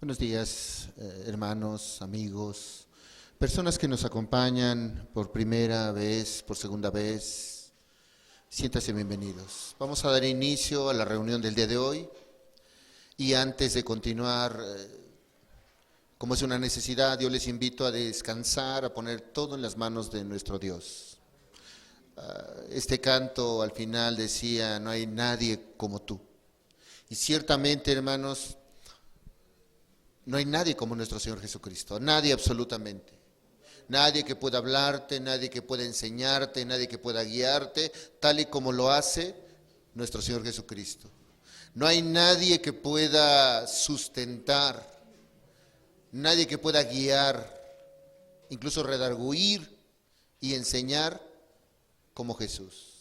Buenos días, hermanos, amigos, personas que nos acompañan por primera vez, por segunda vez. Siéntanse bienvenidos. Vamos a dar inicio a la reunión del día de hoy y antes de continuar, como es una necesidad, yo les invito a descansar, a poner todo en las manos de nuestro Dios. Este canto al final decía, no hay nadie como tú. Y ciertamente, hermanos, no hay nadie como nuestro Señor Jesucristo, nadie absolutamente. Nadie que pueda hablarte, nadie que pueda enseñarte, nadie que pueda guiarte, tal y como lo hace nuestro Señor Jesucristo. No hay nadie que pueda sustentar, nadie que pueda guiar, incluso redarguir y enseñar como Jesús.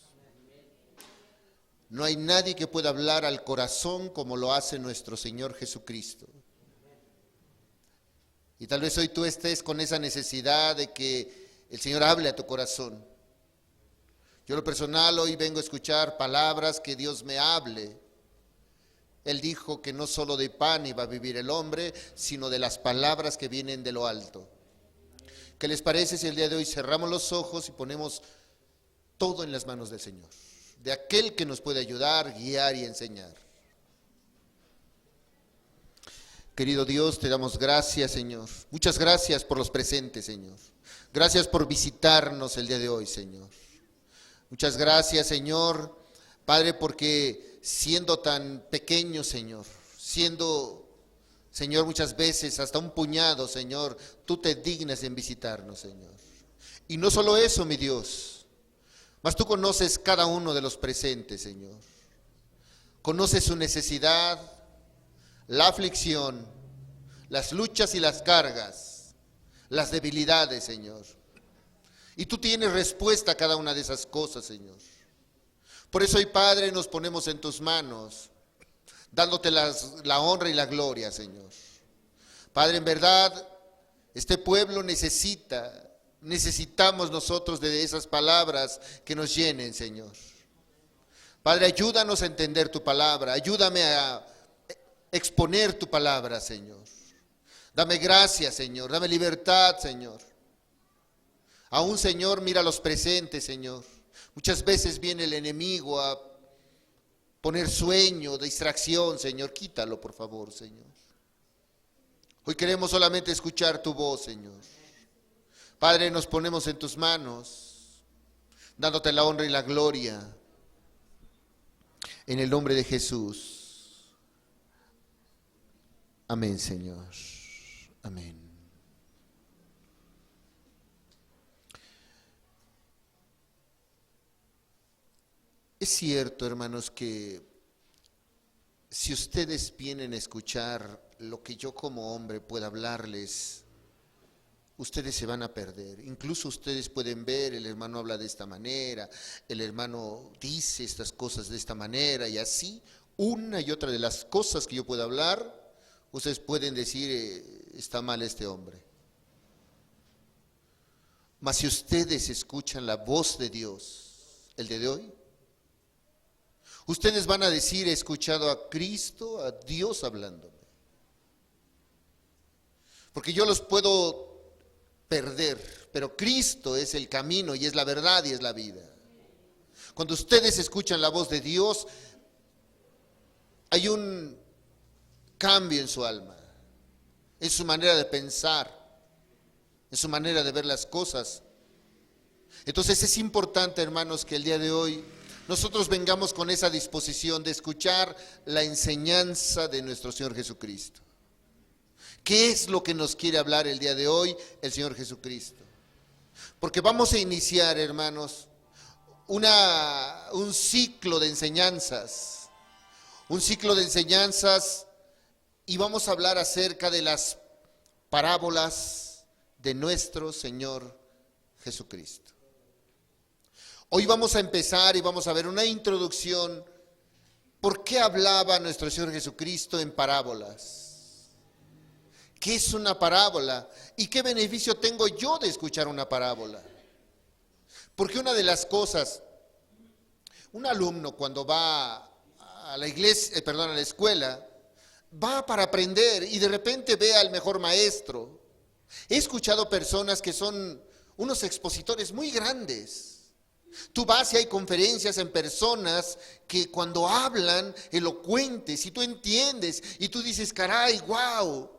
No hay nadie que pueda hablar al corazón como lo hace nuestro Señor Jesucristo. Y tal vez hoy tú estés con esa necesidad de que el Señor hable a tu corazón. Yo en lo personal hoy vengo a escuchar palabras que Dios me hable. Él dijo que no solo de pan iba a vivir el hombre, sino de las palabras que vienen de lo alto. ¿Qué les parece si el día de hoy cerramos los ojos y ponemos todo en las manos del Señor? De aquel que nos puede ayudar, guiar y enseñar. Querido Dios, te damos gracias, Señor. Muchas gracias por los presentes, Señor. Gracias por visitarnos el día de hoy, Señor. Muchas gracias, Señor, Padre, porque siendo tan pequeño, Señor, siendo, Señor, muchas veces hasta un puñado, Señor, tú te dignas en visitarnos, Señor. Y no solo eso, mi Dios, mas tú conoces cada uno de los presentes, Señor. Conoces su necesidad, la aflicción, las luchas y las cargas, las debilidades, Señor. Y tú tienes respuesta a cada una de esas cosas, Señor. Por eso hoy, Padre, nos ponemos en tus manos, dándote la honra y la gloria, Señor. Padre, en verdad, este pueblo necesitamos nosotros de esas palabras que nos llenen, Señor. Padre, ayúdanos a entender tu palabra, ayúdame a exponer tu palabra, Señor. Dame gracia, Señor, dame libertad, Señor. Aún, Señor, mira los presentes, Señor. Muchas veces viene el enemigo a poner sueño, distracción, Señor. Quítalo, por favor, Señor. Hoy queremos solamente escuchar tu voz, Señor. Padre, nos ponemos en tus manos, dándote la honra y la gloria. En el nombre de Jesús. Amén, Señor. Amén. Es cierto, hermanos, que si ustedes vienen a escuchar lo que yo como hombre pueda hablarles, ustedes se van a perder. Incluso ustedes pueden ver, el hermano habla de esta manera, el hermano dice estas cosas de esta manera, y así, una y otra de las cosas que yo pueda hablar, ustedes pueden decir, está mal este hombre. Mas si ustedes escuchan la voz de Dios el día de hoy, ustedes van a decir, he escuchado a Cristo, a Dios hablándome. Porque yo los puedo perder, pero Cristo es el camino y es la verdad y es la vida. Cuando ustedes escuchan la voz de Dios, hay un cambio en su alma, en su manera de pensar, en su manera de ver las cosas. Entonces es importante, hermanos, que el día de hoy nosotros vengamos con esa disposición de escuchar la enseñanza de nuestro Señor Jesucristo. ¿Qué es lo que nos quiere hablar el día de hoy el Señor Jesucristo? Porque vamos a iniciar, hermanos, un ciclo de enseñanzas, y vamos a hablar acerca de las parábolas de nuestro Señor Jesucristo. Hoy vamos a empezar y vamos a ver una introducción. ¿Por qué hablaba nuestro Señor Jesucristo en parábolas? ¿Qué es una parábola? ¿Y qué beneficio tengo yo de escuchar una parábola? Porque una de las cosas, un alumno cuando va a la iglesia, a la escuela, va para aprender y de repente ve al mejor maestro. He escuchado personas que son unos expositores muy grandes. Tú vas y hay conferencias en personas que cuando hablan elocuentes y tú entiendes y tú dices, caray, wow.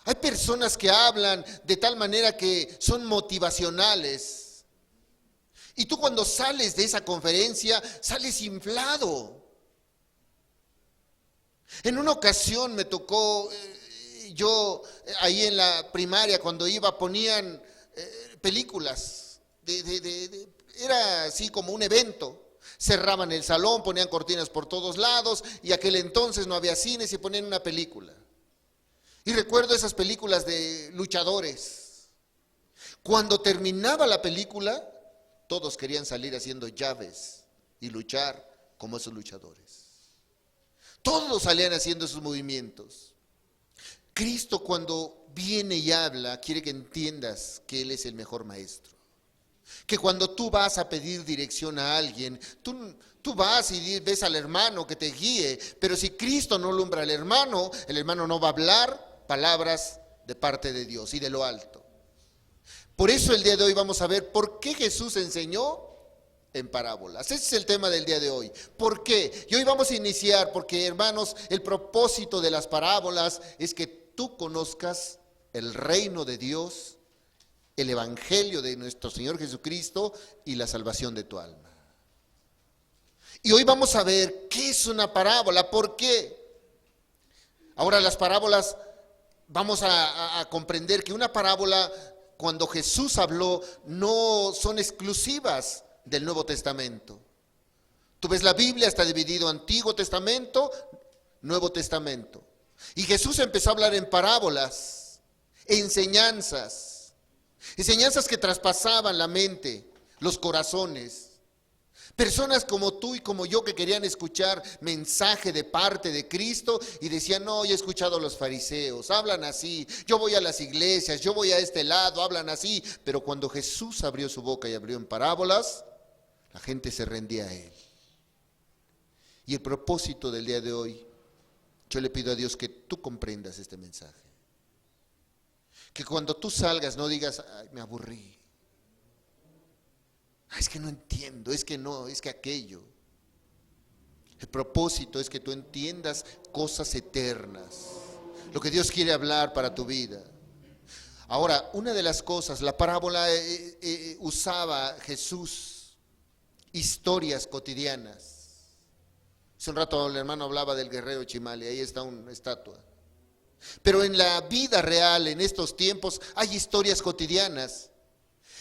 Hay personas que hablan de tal manera que son motivacionales. Y tú cuando sales de esa conferencia, sales inflado. En una ocasión me tocó, yo ahí en la primaria cuando iba ponían películas. Era así como un evento. Cerraban el salón, ponían cortinas por todos lados y aquel entonces no había cines y ponían una película. Y recuerdo esas películas de luchadores. Cuando terminaba la película, todos querían salir haciendo llaves y luchar como esos luchadores. Todos salían haciendo esos movimientos. Cristo cuando viene y habla, quiere que entiendas que Él es el mejor maestro. Que cuando tú vas a pedir dirección a alguien, tú vas y ves al hermano que te guíe, pero si Cristo no alumbra al hermano, el hermano no va a hablar palabras de parte de Dios y de lo alto. Por eso el día de hoy vamos a ver por qué Jesús enseñó en parábolas. Ese es el tema del día de hoy. ¿Por qué? Y hoy vamos a iniciar porque, hermanos, el propósito de las parábolas es que tú conozcas el reino de Dios, el evangelio de nuestro Señor Jesucristo y la salvación de tu alma. Y hoy vamos a ver qué es una parábola, ¿por qué? Ahora las parábolas, vamos a comprender que una parábola, cuando Jesús habló, no son exclusivas del Nuevo Testamento. Tú ves la Biblia, está dividido Antiguo Testamento, Nuevo Testamento. Y Jesús empezó a hablar en parábolas, enseñanzas que traspasaban la mente, los corazones. Personas como tú y como yo que querían escuchar mensaje de parte de Cristo y decían, no, yo he escuchado a los fariseos, hablan así, yo voy a las iglesias, yo voy a este lado, hablan así. Pero cuando Jesús abrió su boca y abrió en parábolas, la gente se rendía a Él. Y el propósito del día de hoy, yo le pido a Dios que tú comprendas este mensaje. Que cuando tú salgas no digas, ay, me aburrí. Ay, es que no entiendo, es que no, es que aquello. El propósito es que tú entiendas cosas eternas. Lo que Dios quiere hablar para tu vida. Ahora, una de las cosas, la parábola usaba Jesús historias cotidianas. Hace un rato el hermano hablaba del guerrero Chimali, ahí está una estatua. Pero en la vida real, en estos tiempos, hay historias cotidianas.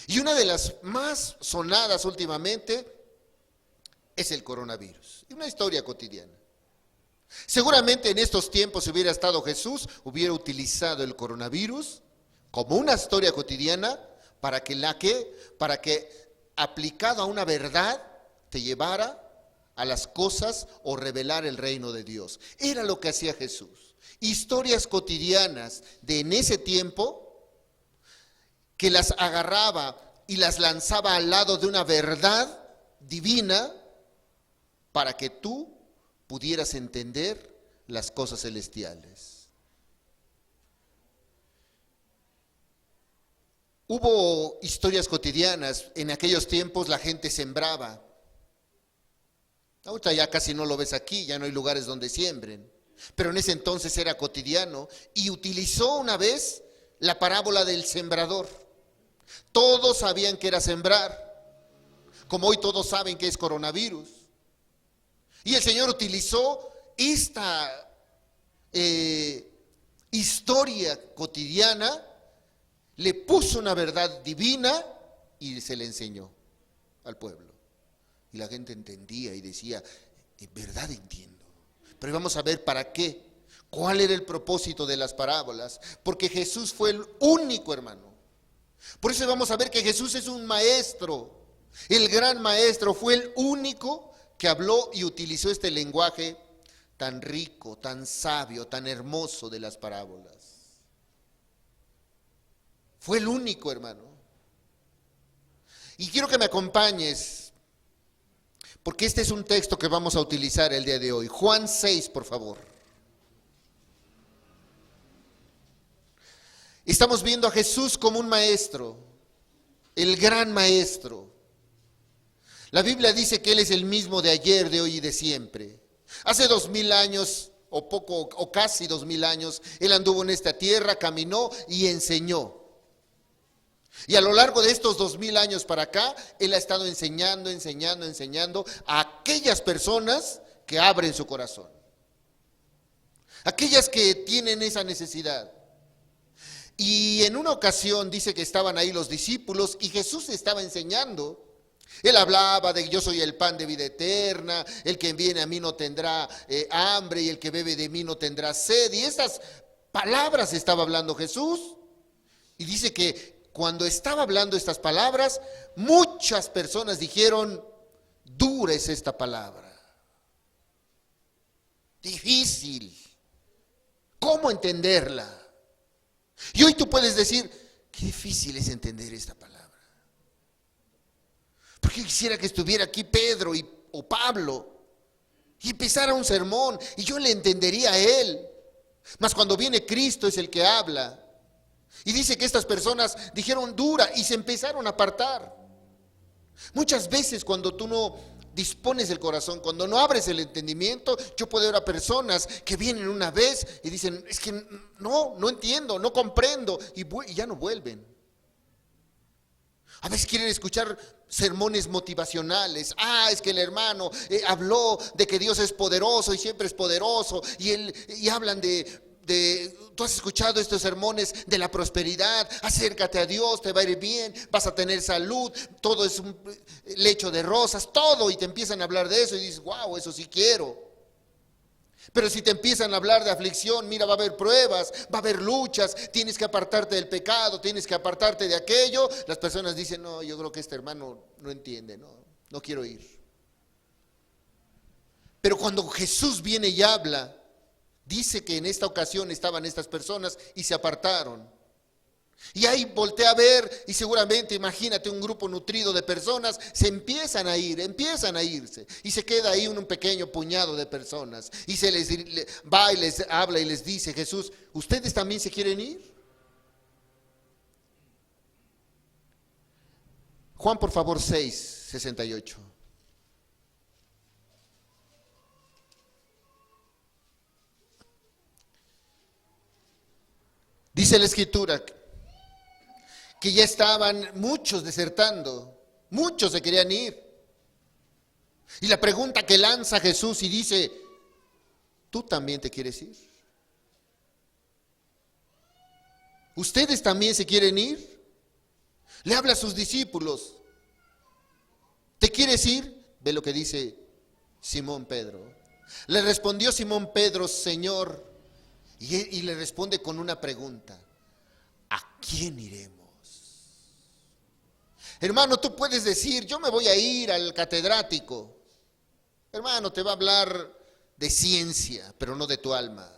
Y una de las más sonadas últimamente es el coronavirus. Una historia cotidiana. Seguramente en estos tiempos, si hubiera estado Jesús, hubiera utilizado el coronavirus como una historia cotidiana para que aplicado a una verdad te llevara a las cosas o revelar el reino de Dios. Era lo que hacía Jesús. Historias cotidianas de en ese tiempo que las agarraba y las lanzaba al lado de una verdad divina para que tú pudieras entender las cosas celestiales. Hubo historias cotidianas, en aquellos tiempos la gente sembraba. Ahorita ya casi no lo ves aquí, ya no hay lugares donde siembren. Pero en ese entonces era cotidiano y utilizó una vez la parábola del sembrador. Todos sabían que era sembrar, como hoy todos saben que es coronavirus. Y el Señor utilizó esta historia cotidiana, le puso una verdad divina y se le enseñó al pueblo. Y la gente entendía y decía, en verdad entiendo. Pero vamos a ver para qué, cuál era el propósito de las parábolas, porque Jesús fue el único, hermano. Por eso vamos a ver que Jesús es un maestro, el gran maestro, fue el único que habló y utilizó este lenguaje tan rico, tan sabio, tan hermoso de las parábolas. Fue el único, hermano. Y quiero que me acompañes, porque este es un texto que vamos a utilizar el día de hoy. Juan 6, por favor. Estamos viendo a Jesús como un maestro, el gran maestro. La Biblia dice que Él es el mismo de ayer, de hoy y de siempre. Hace 2000 años, o poco, o casi 2000 años, Él anduvo en esta tierra, caminó y enseñó. Y a lo largo de estos 2000 años para acá, Él ha estado enseñando a aquellas personas que abren su corazón. Aquellas que tienen esa necesidad. Y en una ocasión dice que estaban ahí los discípulos y Jesús estaba enseñando. Él hablaba de yo soy el pan de vida eterna, el que viene a mí no tendrá hambre y el que bebe de mí no tendrá sed. Y estas palabras estaba hablando Jesús. Y dice que cuando estaba hablando estas palabras, muchas personas dijeron, dura es esta palabra. Difícil. ¿Cómo entenderla? Y hoy tú puedes decir, qué difícil es entender esta palabra. Porque quisiera que estuviera aquí Pedro o Pablo y empezara un sermón y yo le entendería a él. Mas cuando viene Cristo es el que habla. Y dice que estas personas dijeron dura y se empezaron a apartar. Muchas veces cuando tú no dispones el corazón, cuando no abres el entendimiento, yo puedo ver a personas que vienen una vez y dicen, es que no entiendo, no comprendo, y ya no vuelven. A veces quieren escuchar sermones motivacionales. Es que el hermano habló de que Dios es poderoso y siempre es poderoso, y hablan tú has escuchado estos sermones de la prosperidad, acércate a Dios, te va a ir bien, vas a tener salud, todo es un lecho de rosas, todo, y te empiezan a hablar de eso y dices, wow, eso sí quiero. Pero si te empiezan a hablar de aflicción, mira, va a haber pruebas, va a haber luchas, tienes que apartarte del pecado, tienes que apartarte de aquello, las personas dicen, no, yo creo que este hermano no entiende, no quiero ir. Pero cuando Jesús viene y habla, dice que en esta ocasión estaban estas personas y se apartaron. Y ahí voltea a ver y seguramente, imagínate un grupo nutrido de personas, se empiezan a irse. Y se queda ahí un pequeño puñado de personas. Y va y les habla y les dice, Jesús, ¿ustedes también se quieren ir? Juan, por favor, 6:68. Dice la Escritura que ya estaban muchos desertando, muchos se querían ir. Y la pregunta que lanza Jesús y dice, ¿tú también te quieres ir? ¿Ustedes también se quieren ir? Le habla a sus discípulos. ¿Te quieres ir? Ve lo que dice Simón Pedro. Le respondió Simón Pedro, Señor, y le responde con una pregunta. ¿A quién iremos? Hermano, tú puedes decir, yo me voy a ir al catedrático. Hermano, te va a hablar de ciencia, pero no de tu alma.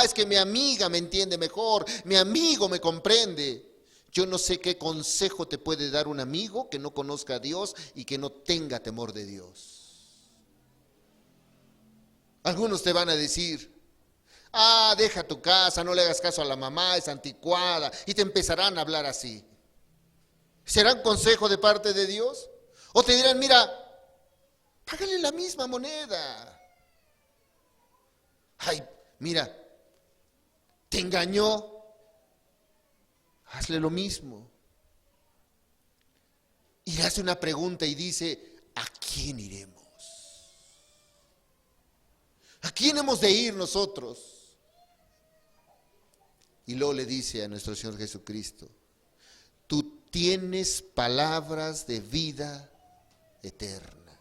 Es que mi amiga me entiende mejor, mi amigo me comprende. Yo no sé qué consejo te puede dar un amigo que no conozca a Dios y que no tenga temor de Dios. Algunos te van a decir, deja tu casa, no le hagas caso a la mamá, es anticuada, y te empezarán a hablar así. ¿Será un consejo de parte de Dios? O te dirán, mira, págale la misma moneda. Mira, te engañó, hazle lo mismo. Y hace una pregunta y dice, ¿a quién iremos? ¿A quién hemos de ir nosotros? Y luego le dice a nuestro Señor Jesucristo, tú tienes palabras de vida eterna.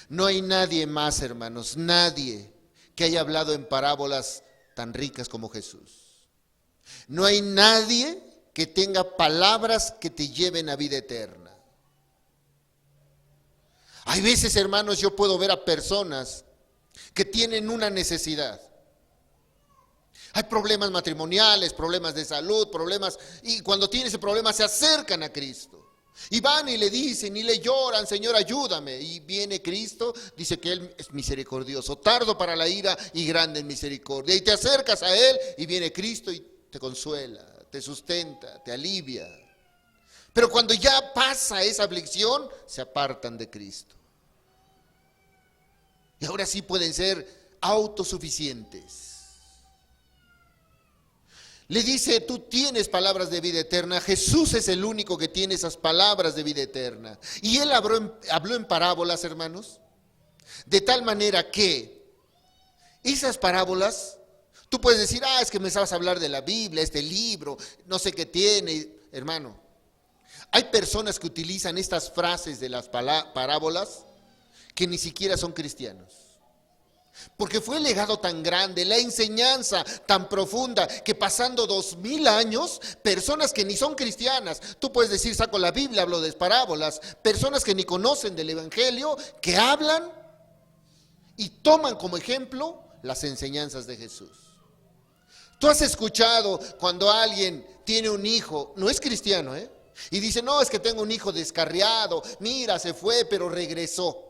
No hay nadie más, hermanos, nadie que haya hablado en parábolas tan ricas como Jesús. No hay nadie que tenga palabras que te lleven a vida eterna. Hay veces, hermanos, yo puedo ver a personas que tienen una necesidad. Hay problemas matrimoniales, problemas de salud, y cuando tienen ese problema se acercan a Cristo. Y van y le dicen y le lloran, Señor, ayúdame. Y viene Cristo, dice que Él es misericordioso, tardo para la ira y grande en misericordia. Y te acercas a Él y viene Cristo y te consuela, te sustenta, te alivia. Pero cuando ya pasa esa aflicción, se apartan de Cristo. Y ahora sí pueden ser autosuficientes. Le dice, tú tienes palabras de vida eterna. Jesús es el único que tiene esas palabras de vida eterna. Y Él habló en parábolas, hermanos. De tal manera que esas parábolas, tú puedes decir, es que me sabes hablar de la Biblia, este libro, no sé qué tiene. Hermano, hay personas que utilizan estas frases de las parábolas que ni siquiera son cristianos. Porque fue el legado tan grande, la enseñanza tan profunda, que pasando 2000 años, personas que ni son cristianas, tú puedes decir, saco la Biblia, hablo de parábolas, personas que ni conocen del Evangelio, que hablan y toman como ejemplo las enseñanzas de Jesús. Tú has escuchado cuando alguien tiene un hijo, no es cristiano, y dice, no, es que tengo un hijo descarriado, mira, se fue, pero regresó.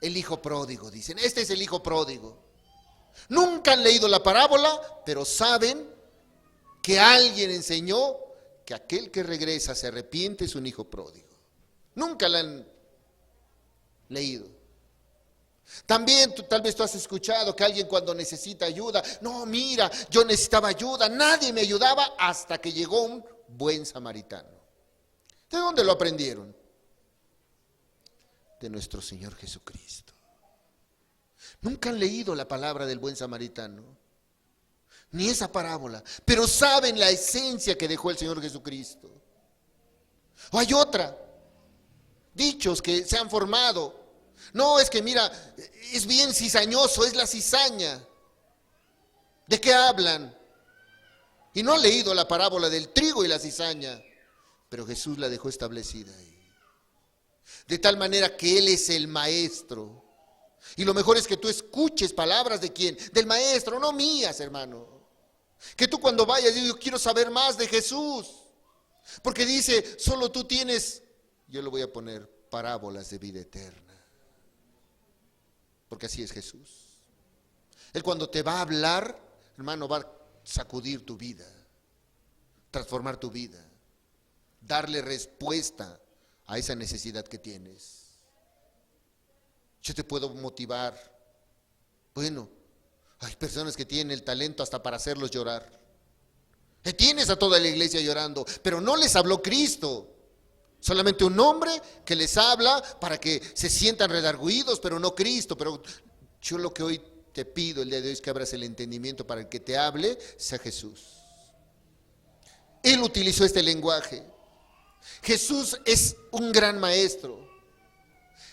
El hijo pródigo, dicen, este es el hijo pródigo. Nunca han leído la parábola, pero saben que alguien enseñó que aquel que regresa se arrepiente es un hijo pródigo. Nunca la han leído. También tal vez tú has escuchado que alguien cuando necesita ayuda, no, mira, yo necesitaba ayuda, nadie me ayudaba hasta que llegó un buen samaritano. ¿De dónde lo aprendieron? De nuestro Señor Jesucristo. Nunca han leído la palabra del buen samaritano, ni esa parábola, pero saben la esencia que dejó el Señor Jesucristo. O hay otra, dichos que se han formado. No, es que mira, es bien cizañoso, es la cizaña. ¿De qué hablan? Y no han leído la parábola del trigo y la cizaña, pero Jesús la dejó establecida ahí. De tal manera que Él es el maestro. Y lo mejor es que tú escuches palabras de quién, del maestro, no mías, hermano. Que tú cuando vayas, yo quiero saber más de Jesús. Porque dice, solo tú tienes, yo le voy a poner parábolas de vida eterna. Porque así es Jesús. Él cuando te va a hablar, hermano, va a sacudir tu vida, transformar tu vida, darle respuesta a esa necesidad que tienes. Yo te puedo motivar. Bueno, hay personas que tienen el talento hasta para hacerlos llorar. Tienes a toda la iglesia llorando, pero no les habló Cristo. Solamente un hombre que les habla para que se sientan redarguidos, pero no Cristo. Pero yo lo que hoy te pido el día de hoy es que abras el entendimiento para que te hable sea Jesús. Él utilizó este lenguaje. Jesús es un gran maestro.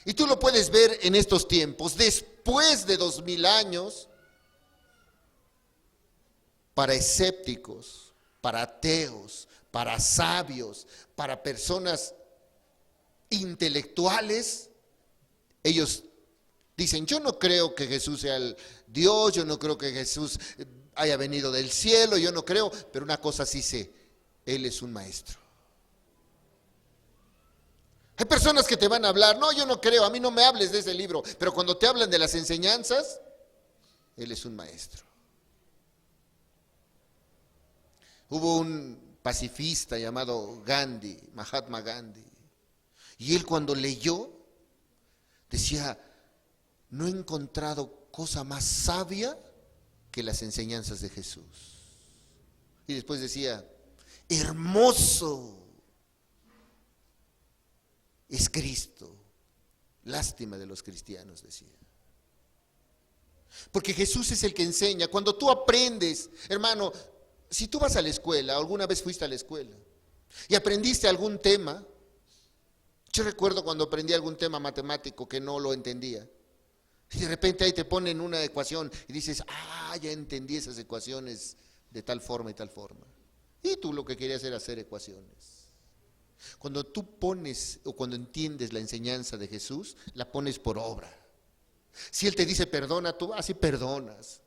Y tú lo puedes ver en estos tiempos, después de 2000 años, para escépticos, para ateos, para sabios, para personas intelectuales, ellos dicen, yo no creo que Jesús sea el Dios, yo no creo que Jesús haya venido del cielo, yo no creo, pero una cosa sí sé, Él es un maestro. Hay personas que te van a hablar, no, yo no creo, a mí no me hables de ese libro, pero cuando te hablan de las enseñanzas, Él es un maestro. Hubo un pacifista llamado Gandhi, Mahatma Gandhi, y él cuando leyó, decía, no he encontrado cosa más sabia que las enseñanzas de Jesús. Y después decía, hermoso es Cristo, lástima de los cristianos, decía. Porque Jesús es el que enseña. Cuando tú aprendes, hermano, si tú vas a la escuela, alguna vez fuiste a la escuela y aprendiste algún tema, yo recuerdo cuando aprendí algún tema matemático que no lo entendía, y de repente ahí te ponen una ecuación y dices, ya entendí esas ecuaciones de tal forma y tal forma. Y tú lo que querías era hacer ecuaciones. Cuando tú pones o cuando entiendes la enseñanza de Jesús, la pones por obra. Si Él te dice perdona, tú así perdonas.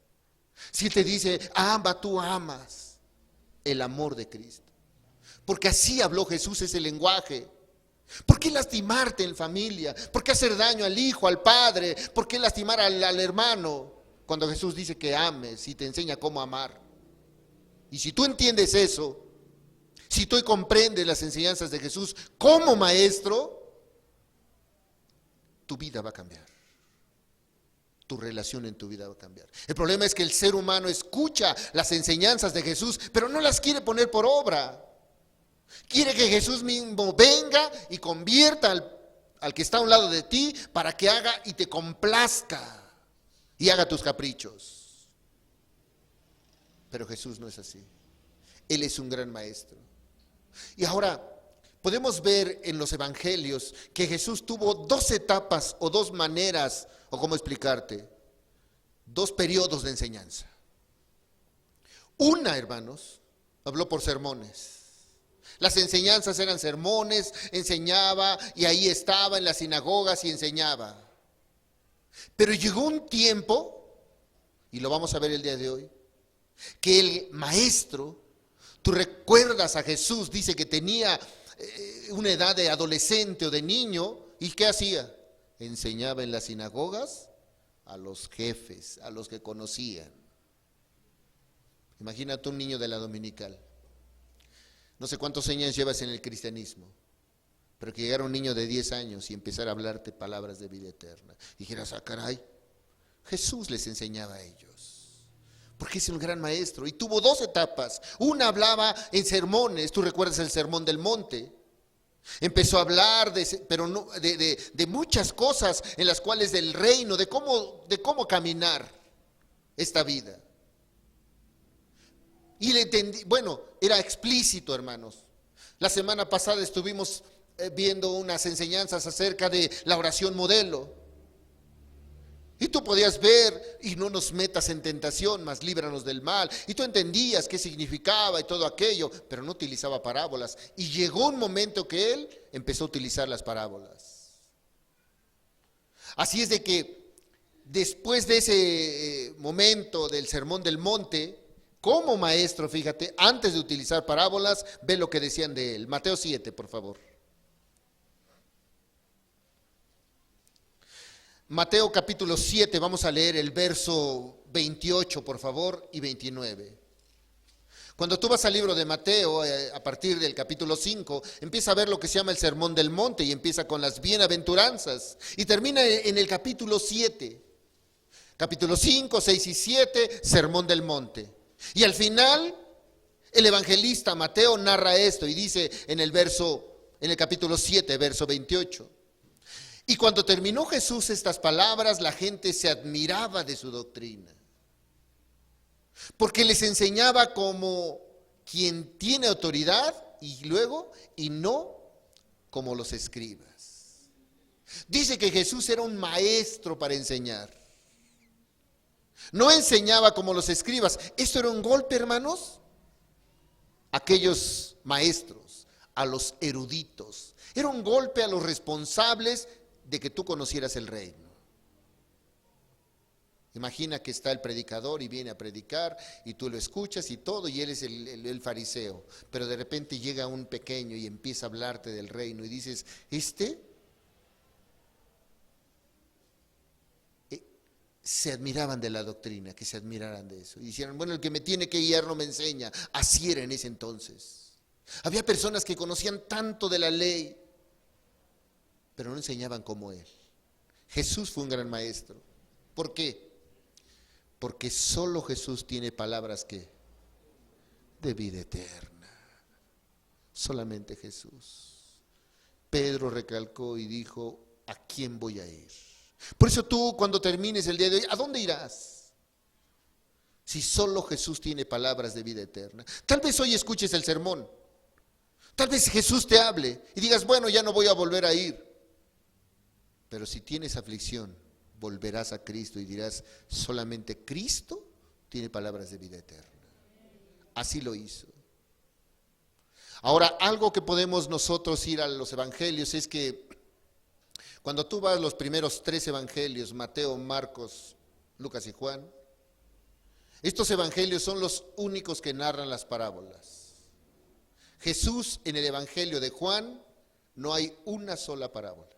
Si Él te dice ama, tú amas. El amor de Cristo. Porque así habló Jesús ese lenguaje. ¿Por qué lastimarte en familia? ¿Por qué hacer daño al hijo, al padre? ¿Por qué lastimar al hermano? Cuando Jesús dice que ames y te enseña cómo amar. Y si tú entiendes eso, si tú comprendes las enseñanzas de Jesús como maestro, tu vida va a cambiar. Tu relación en tu vida va a cambiar. El problema es que el ser humano escucha las enseñanzas de Jesús, pero no las quiere poner por obra. Quiere que Jesús mismo venga y convierta al que está a un lado de ti para que haga y te complazca y haga tus caprichos. Pero Jesús no es así. Él es un gran maestro. Y ahora podemos ver en los evangelios que Jesús tuvo dos etapas o dos maneras, o cómo explicarte, dos periodos de enseñanza. Una, hermanos, habló por sermones. Las enseñanzas eran sermones, enseñaba y ahí estaba en las sinagogas y enseñaba. Pero llegó un tiempo, y lo vamos a ver el día de hoy, que el maestro, tú recuerdas a Jesús, dice que tenía una edad de adolescente o de niño, ¿y qué hacía? Enseñaba en las sinagogas a los jefes, a los que conocían. Imagínate un niño de la dominical. No sé cuántos años llevas en el cristianismo, pero que llegara un niño de 10 años y empezara a hablarte palabras de vida eterna. Y dijeras, caray, Jesús les enseñaba a ellos, porque es un gran maestro. Y tuvo dos etapas. Una hablaba en sermones, tú recuerdas el sermón del monte. Empezó a hablar de muchas cosas en las cuales del reino, de cómo caminar esta vida. Y le entendí, bueno, era explícito, hermanos. La semana pasada estuvimos viendo unas enseñanzas acerca de la oración modelo. Y tú podías ver, y no nos metas en tentación, mas líbranos del mal. Y tú entendías qué significaba y todo aquello, pero no utilizaba parábolas. Y llegó un momento que él empezó a utilizar las parábolas. Así es de que después de ese momento del sermón del monte, como maestro, fíjate, antes de utilizar parábolas, ve lo que decían de él. Mateo 7, por favor. Mateo capítulo 7, vamos a leer el verso 28, por favor, y 29. Cuando tú vas al libro de Mateo, a partir del capítulo 5, empieza a ver lo que se llama el Sermón del Monte y empieza con las bienaventuranzas y termina en el capítulo 7. Capítulo 5, 6 y 7, Sermón del Monte. Y al final, el evangelista Mateo narra esto y dice en el capítulo 7, verso 28. Y cuando terminó Jesús estas palabras, la gente se admiraba de su doctrina, porque les enseñaba como quien tiene autoridad y no como los escribas. Dice que Jesús era un maestro para enseñar. No enseñaba como los escribas. Esto era un golpe, hermanos, a aquellos maestros, a los eruditos. Era un golpe a los responsables de que tú conocieras el reino. Imagina que está el predicador y viene a predicar y tú lo escuchas y todo, y él es el fariseo. Pero de repente llega un pequeño y empieza a hablarte del reino y dices, se admiraban de la doctrina, que se admiraran de eso. Y dijeron, bueno, el que me tiene que guiar no me enseña. Así era en ese entonces. Había personas que conocían tanto de la ley, pero no enseñaban como él. Jesús fue un gran maestro. ¿Por qué? Porque solo Jesús tiene palabras de vida eterna. Solamente Jesús. Pedro recalcó y dijo, ¿a quién voy a ir? Por eso tú, cuando termines el día de hoy, ¿a dónde irás? Si solo Jesús tiene palabras de vida eterna. Tal vez hoy escuches el sermón. Tal vez Jesús te hable y digas, bueno, ya no voy a volver a ir. Pero si tienes aflicción, volverás a Cristo y dirás, solamente Cristo tiene palabras de vida eterna. Así lo hizo. Ahora, algo que podemos nosotros ir a los evangelios es que cuando tú vas a los primeros 3 evangelios, Mateo, Marcos, Lucas y Juan, estos evangelios son los únicos que narran las parábolas. Jesús en el Evangelio de Juan no hay una sola parábola.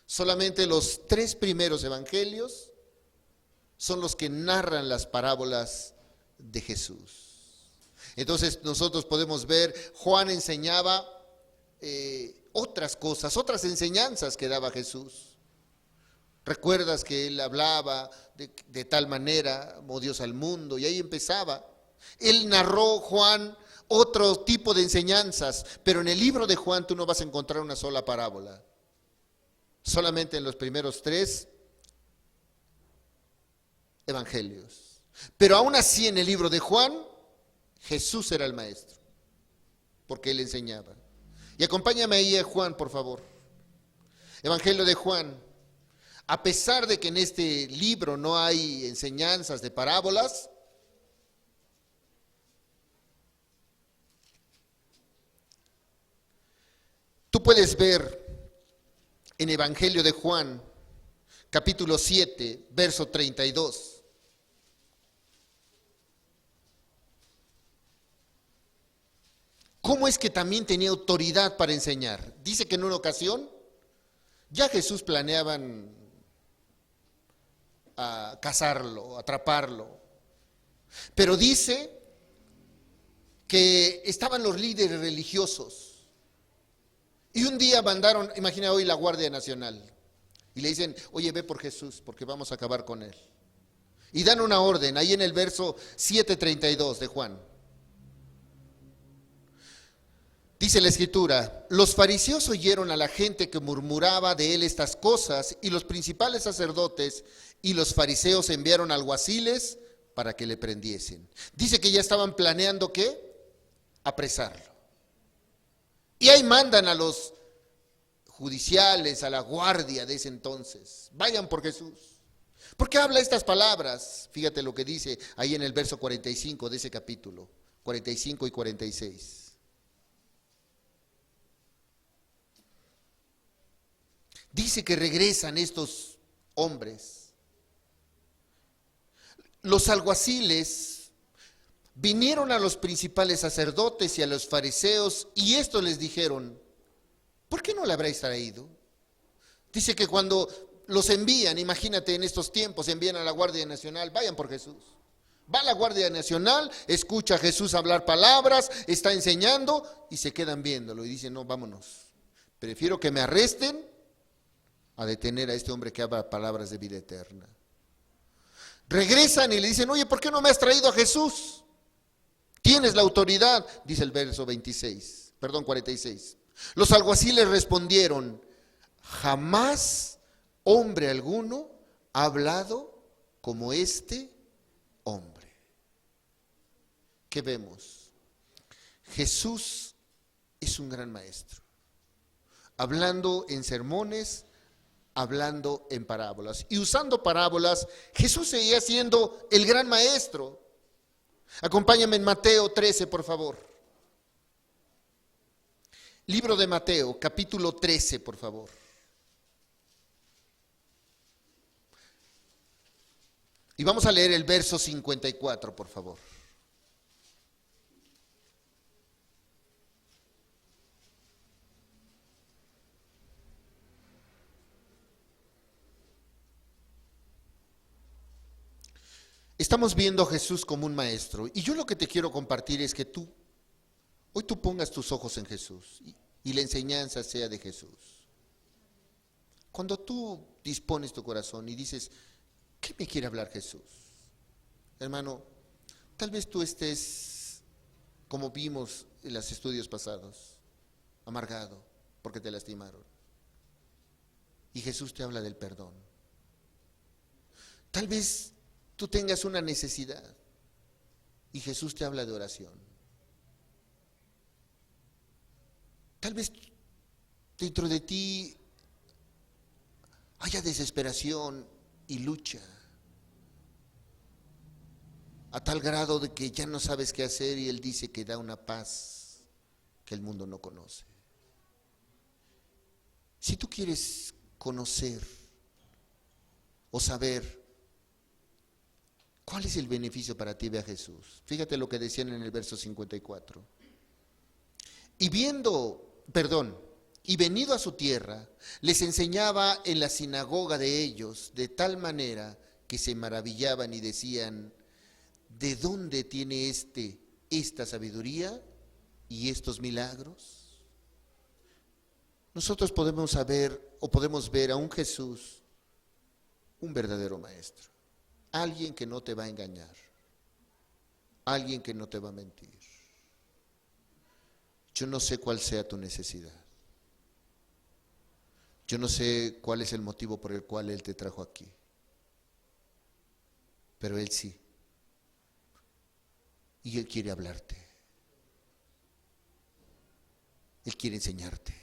Solamente los 3 primeros evangelios son los que narran las parábolas de Jesús. Entonces nosotros podemos ver, Juan enseñaba otras cosas, otras enseñanzas que daba Jesús. Recuerdas que él hablaba de tal manera, amó Dios al mundo, y ahí empezaba. Él narró, Juan, otro tipo de enseñanzas, pero en el libro de Juan tú no vas a encontrar una sola parábola. Solamente en los primeros 3 evangelios. Pero aún así en el libro de Juan, Jesús era el maestro, porque él enseñaba. Y acompáñame ahí a Juan, por favor. Evangelio de Juan. A pesar de que en este libro no hay enseñanzas de parábolas, tú puedes ver en Evangelio de Juan, capítulo 7, verso 32. ¿Cómo es que también tenía autoridad para enseñar? Dice que en una ocasión ya Jesús planeaban a cazarlo, atraparlo. Pero dice que estaban los líderes religiosos. Y un día mandaron, imagina hoy la Guardia Nacional, y le dicen, oye, ve por Jesús, porque vamos a acabar con él. Y dan una orden, ahí en el verso 7:32 de Juan. Dice la Escritura, los fariseos oyeron a la gente que murmuraba de él estas cosas, y los principales sacerdotes y los fariseos enviaron alguaciles para que le prendiesen. Dice que ya estaban planeando, ¿qué? Apresarlo. Y ahí mandan a los judiciales, a la guardia de ese entonces, vayan por Jesús. ¿Por qué habla estas palabras? Fíjate lo que dice ahí en el verso 45 de ese capítulo, 45 y 46. Dice que regresan estos hombres. Los alguaciles vinieron a los principales sacerdotes y a los fariseos y estos les dijeron, ¿por qué no le habréis traído? Dice que cuando los envían, imagínate en estos tiempos, envían a la Guardia Nacional, vayan por Jesús. Va la Guardia Nacional, escucha a Jesús hablar palabras, está enseñando y se quedan viéndolo y dicen, no, vámonos. Prefiero que me arresten a detener a este hombre que habla palabras de vida eterna. Regresan y le dicen, oye, ¿por qué no me has traído a Jesús? Tienes la autoridad, dice el verso 46. Los alguaciles respondieron, jamás hombre alguno ha hablado como este hombre. ¿Qué vemos? Jesús es un gran maestro, hablando en sermones, hablando en parábolas. Y usando parábolas, Jesús seguía siendo el gran maestro. Acompáñame en Mateo 13, por favor. Libro de Mateo, capítulo 13, por favor. Y vamos a leer el verso 54, por favor. Estamos viendo a Jesús como un maestro. Y yo lo que te quiero compartir es que hoy tú pongas tus ojos en Jesús y la enseñanza sea de Jesús. Cuando tú dispones tu corazón y dices, ¿qué me quiere hablar Jesús? Hermano, tal vez tú estés, como vimos en los estudios pasados, amargado porque te lastimaron. Y Jesús te habla del perdón. Tal vez tú tengas una necesidad y Jesús te habla de oración. Tal vez dentro de ti haya desesperación y lucha a tal grado de que ya no sabes qué hacer y Él dice que da una paz que el mundo no conoce. Si tú quieres conocer o saber ¿cuál es el beneficio para ti? Ve a Jesús. Fíjate lo que decían en el verso 54. Y venido a su tierra, les enseñaba en la sinagoga de ellos, de tal manera que se maravillaban y decían: ¿de dónde tiene esta sabiduría y estos milagros? Nosotros podemos ver a un Jesús, un verdadero maestro, alguien que no te va a engañar, alguien que no te va a mentir. Yo no sé cuál sea tu necesidad. Yo no sé cuál es el motivo por el cual Él te trajo aquí, pero Él sí. Y Él quiere hablarte. Él quiere enseñarte.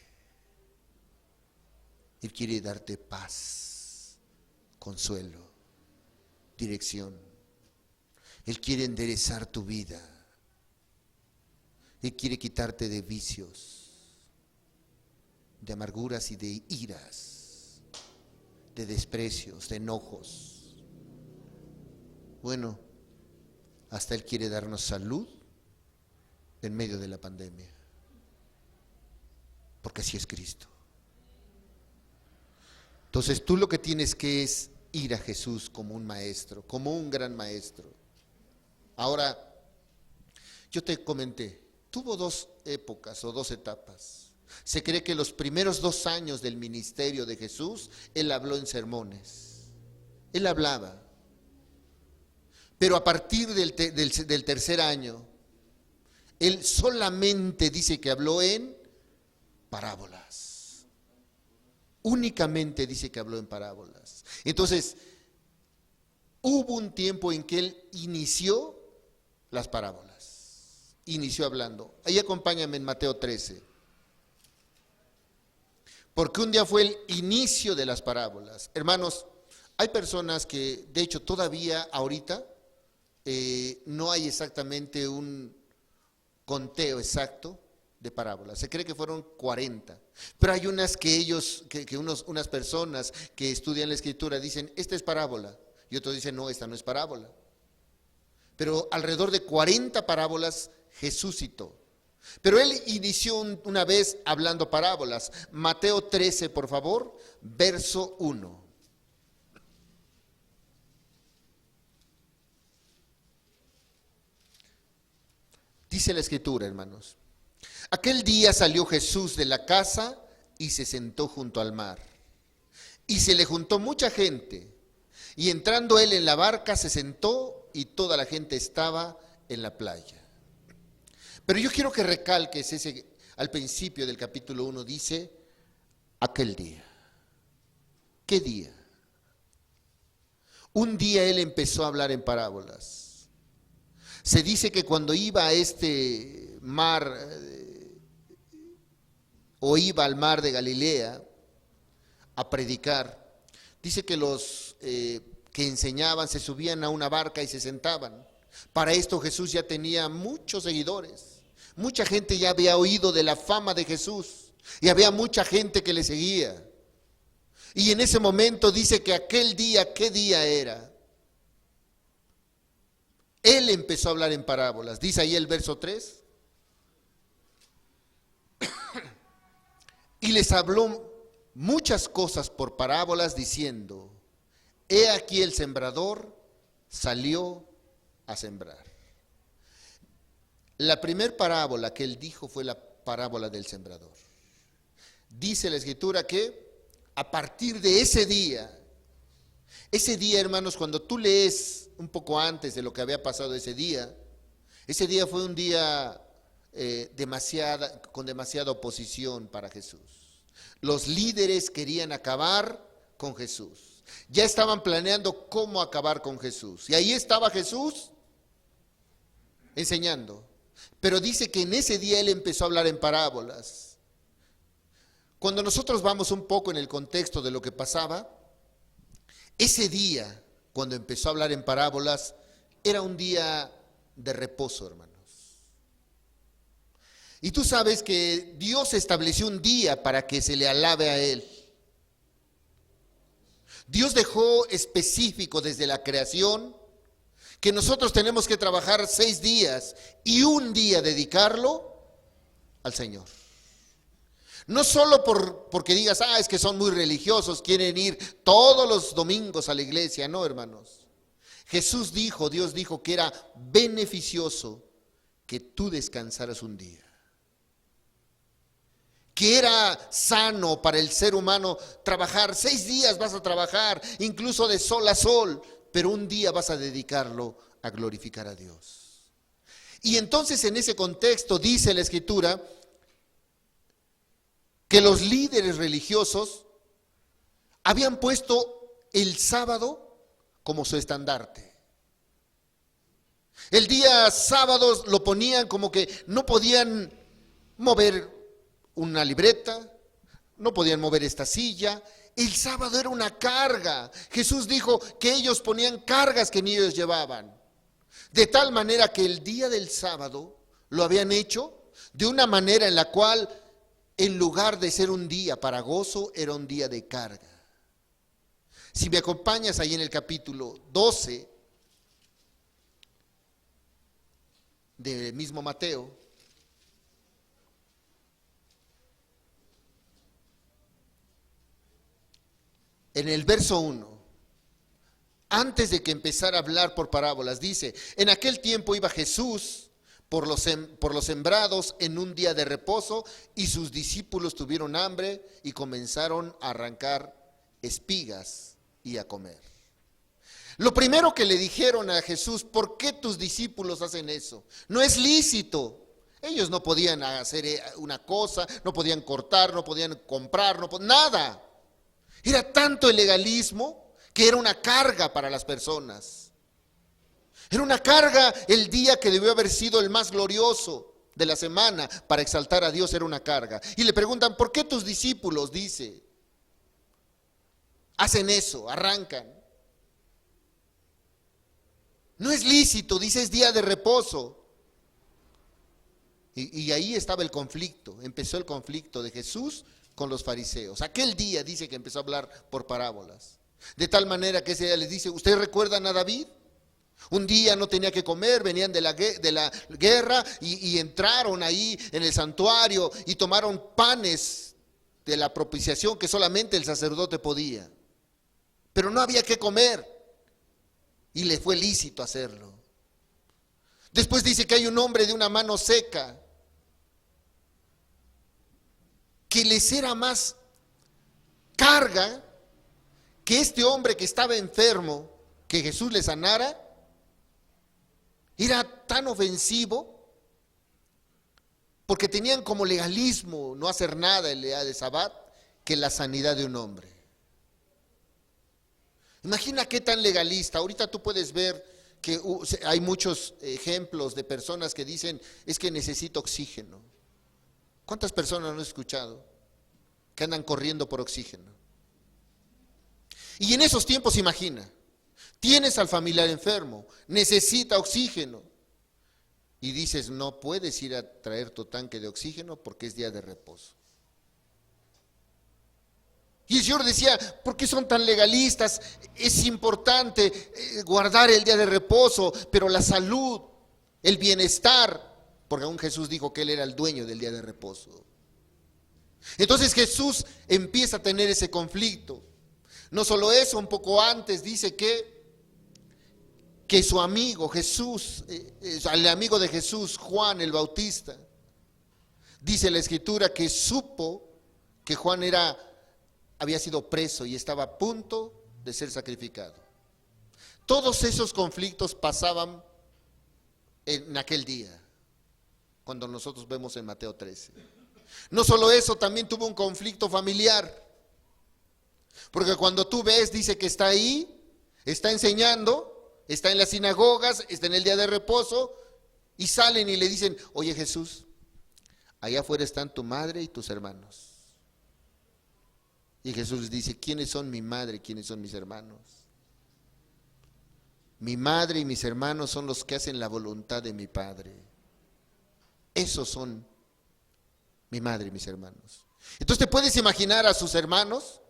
Él quiere darte paz, consuelo, dirección. Él quiere enderezar tu vida. Él quiere quitarte de vicios, de amarguras y de iras, de desprecios, de enojos. Bueno, hasta Él quiere darnos salud en medio de la pandemia, porque así es Cristo. Entonces tú lo que tienes que es ir a Jesús como un maestro, como un gran maestro. Ahora, yo te comenté, tuvo dos épocas o dos etapas. Se cree que los primeros 2 años del ministerio de Jesús, Él habló en sermones. Él hablaba. Pero a partir del tercer año, Él solamente dice que habló en parábolas. Únicamente dice que habló en parábolas. Entonces, hubo un tiempo en que Él inició las parábolas. Inició hablando. Ahí acompáñame en Mateo 13. Porque un día fue el inicio de las parábolas. Hermanos, hay personas que, de hecho, todavía ahorita no hay exactamente un conteo exacto de parábolas. Se cree que fueron 40. Pero hay unas unas personas que estudian la Escritura dicen, esta es parábola. Y otros dicen, no, esta no es parábola. Pero alrededor de 40 parábolas Jesús citó. Pero Él inició una vez hablando parábolas. Mateo 13, por favor, verso 1. Dice la Escritura, hermanos. Aquel día salió Jesús de la casa y se sentó junto al mar. Y se le juntó mucha gente. Y entrando Él en la barca se sentó y toda la gente estaba en la playa. Pero yo quiero que recalques al principio del capítulo 1 dice, aquel día. ¿Qué día? Un día Él empezó a hablar en parábolas. Se dice que cuando iba a este mar, o iba al mar de Galilea a predicar, dice que los que enseñaban se subían a una barca y se sentaban. Para esto Jesús ya tenía muchos seguidores. Mucha gente ya había oído de la fama de Jesús y había mucha gente que le seguía. Y en ese momento dice que aquel día, ¿qué día era? Él empezó a hablar en parábolas. Dice ahí el verso 3. Y les habló muchas cosas por parábolas diciendo, he aquí el sembrador salió a sembrar. La primer parábola que Él dijo fue la parábola del sembrador. Dice la Escritura que a partir de ese día, hermanos, cuando tú lees un poco antes de lo que había pasado ese día fue un día con demasiada oposición para Jesús. Los líderes querían acabar con Jesús. Ya estaban planeando cómo acabar con Jesús. Y ahí estaba Jesús enseñando. Pero dice que en ese día Él empezó a hablar en parábolas. Cuando nosotros vamos un poco en el contexto de lo que pasaba, ese día, cuando empezó a hablar en parábolas, era un día de reposo, hermanos. Y tú sabes que Dios estableció un día para que se le alabe a Él. Dios dejó específico desde la creación que nosotros tenemos que trabajar 6 días y un día dedicarlo al Señor. No solo porque digas, es que son muy religiosos, quieren ir todos los domingos a la iglesia. No, hermanos. Jesús dijo, Dios dijo que era beneficioso que tú descansaras un día. Que era sano para el ser humano trabajar. 6 días vas a trabajar, incluso de sol a sol, pero un día vas a dedicarlo a glorificar a Dios. Y entonces en ese contexto dice la Escritura que los líderes religiosos habían puesto el sábado como su estandarte. El día sábado lo ponían como que no podían mover una libreta, no podían mover esta silla. El sábado era una carga. Jesús dijo que ellos ponían cargas que ni ellos llevaban. De tal manera que el día del sábado lo habían hecho de una manera en la cual, en lugar de ser un día para gozo, era un día de carga. Si me acompañas ahí en el capítulo 12 del mismo Mateo, en el verso 1, antes de que empezara a hablar por parábolas, dice: en aquel tiempo iba Jesús por los sembrados en un día de reposo, y sus discípulos tuvieron hambre y comenzaron a arrancar espigas y a comer. Lo primero que le dijeron a Jesús: ¿por qué tus discípulos hacen eso? No es lícito. Ellos no podían hacer una cosa, no podían cortar, no podían comprar, nada. Era tanto el legalismo que era una carga para las personas. Era una carga. El día que debió haber sido el más glorioso de la semana para exaltar a Dios era una carga. Y le preguntan: ¿por qué tus discípulos, dice, hacen eso, arrancan? No es lícito, dice, es día de reposo. Y ahí estaba el conflicto, empezó el conflicto de Jesús con los fariseos. Aquel día dice que empezó a hablar por parábolas. De tal manera que ese día les dice: ¿ustedes recuerdan a David? Un día no tenía que comer, venían de la guerra y entraron ahí en el santuario y tomaron panes de la propiciación que solamente el sacerdote podía. Pero no había que comer y le fue lícito hacerlo. Después dice que hay un hombre de una mano seca que les era más carga que este hombre que estaba enfermo, que Jesús le sanara. Era tan ofensivo porque tenían como legalismo no hacer nada el día de Sabat que la sanidad de un hombre. Imagina qué tan legalista. Ahorita tú puedes ver que hay muchos ejemplos de personas que dicen: es que necesito oxígeno. ¿Cuántas personas no he escuchado que andan corriendo por oxígeno? Y en esos tiempos, imagina, tienes al familiar enfermo, necesita oxígeno, y dices: no puedes ir a traer tu tanque de oxígeno porque es día de reposo. Y el Señor decía: ¿por qué son tan legalistas? Es importante guardar el día de reposo, pero la salud, el bienestar, porque aún Jesús dijo que Él era el dueño del día de reposo. Entonces Jesús empieza a tener ese conflicto. No solo eso, un poco antes dice que su amigo Jesús, el amigo de Jesús, Juan el Bautista, dice la Escritura que supo que Juan había sido preso y estaba a punto de ser sacrificado. Todos esos conflictos pasaban en aquel día, cuando nosotros vemos en Mateo 13. No solo eso, también tuvo un conflicto familiar. Porque cuando tú ves, dice que está ahí, está enseñando, está en las sinagogas, está en el día de reposo, y salen y le dicen: oye Jesús, allá afuera están tu madre y tus hermanos. Y Jesús les dice: ¿quiénes son mi madre y quiénes son mis hermanos? Mi madre y mis hermanos son los que hacen la voluntad de mi Padre. Esos son mi madre y mis hermanos. Entonces te puedes imaginar a sus hermanos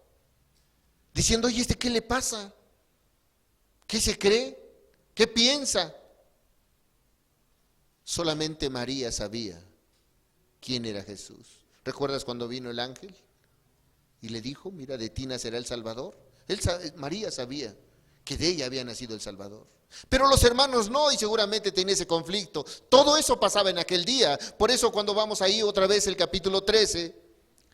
diciendo: oye, ¿qué le pasa? ¿Qué se cree? ¿Qué piensa? Solamente María sabía quién era Jesús. ¿Recuerdas cuando vino el ángel y le dijo, mira, de ti nacerá el Salvador? María sabía que de ella había nacido el Salvador. Pero los hermanos no, y seguramente tenía ese conflicto. Todo eso pasaba en aquel día. Por eso cuando vamos ahí otra vez el capítulo 13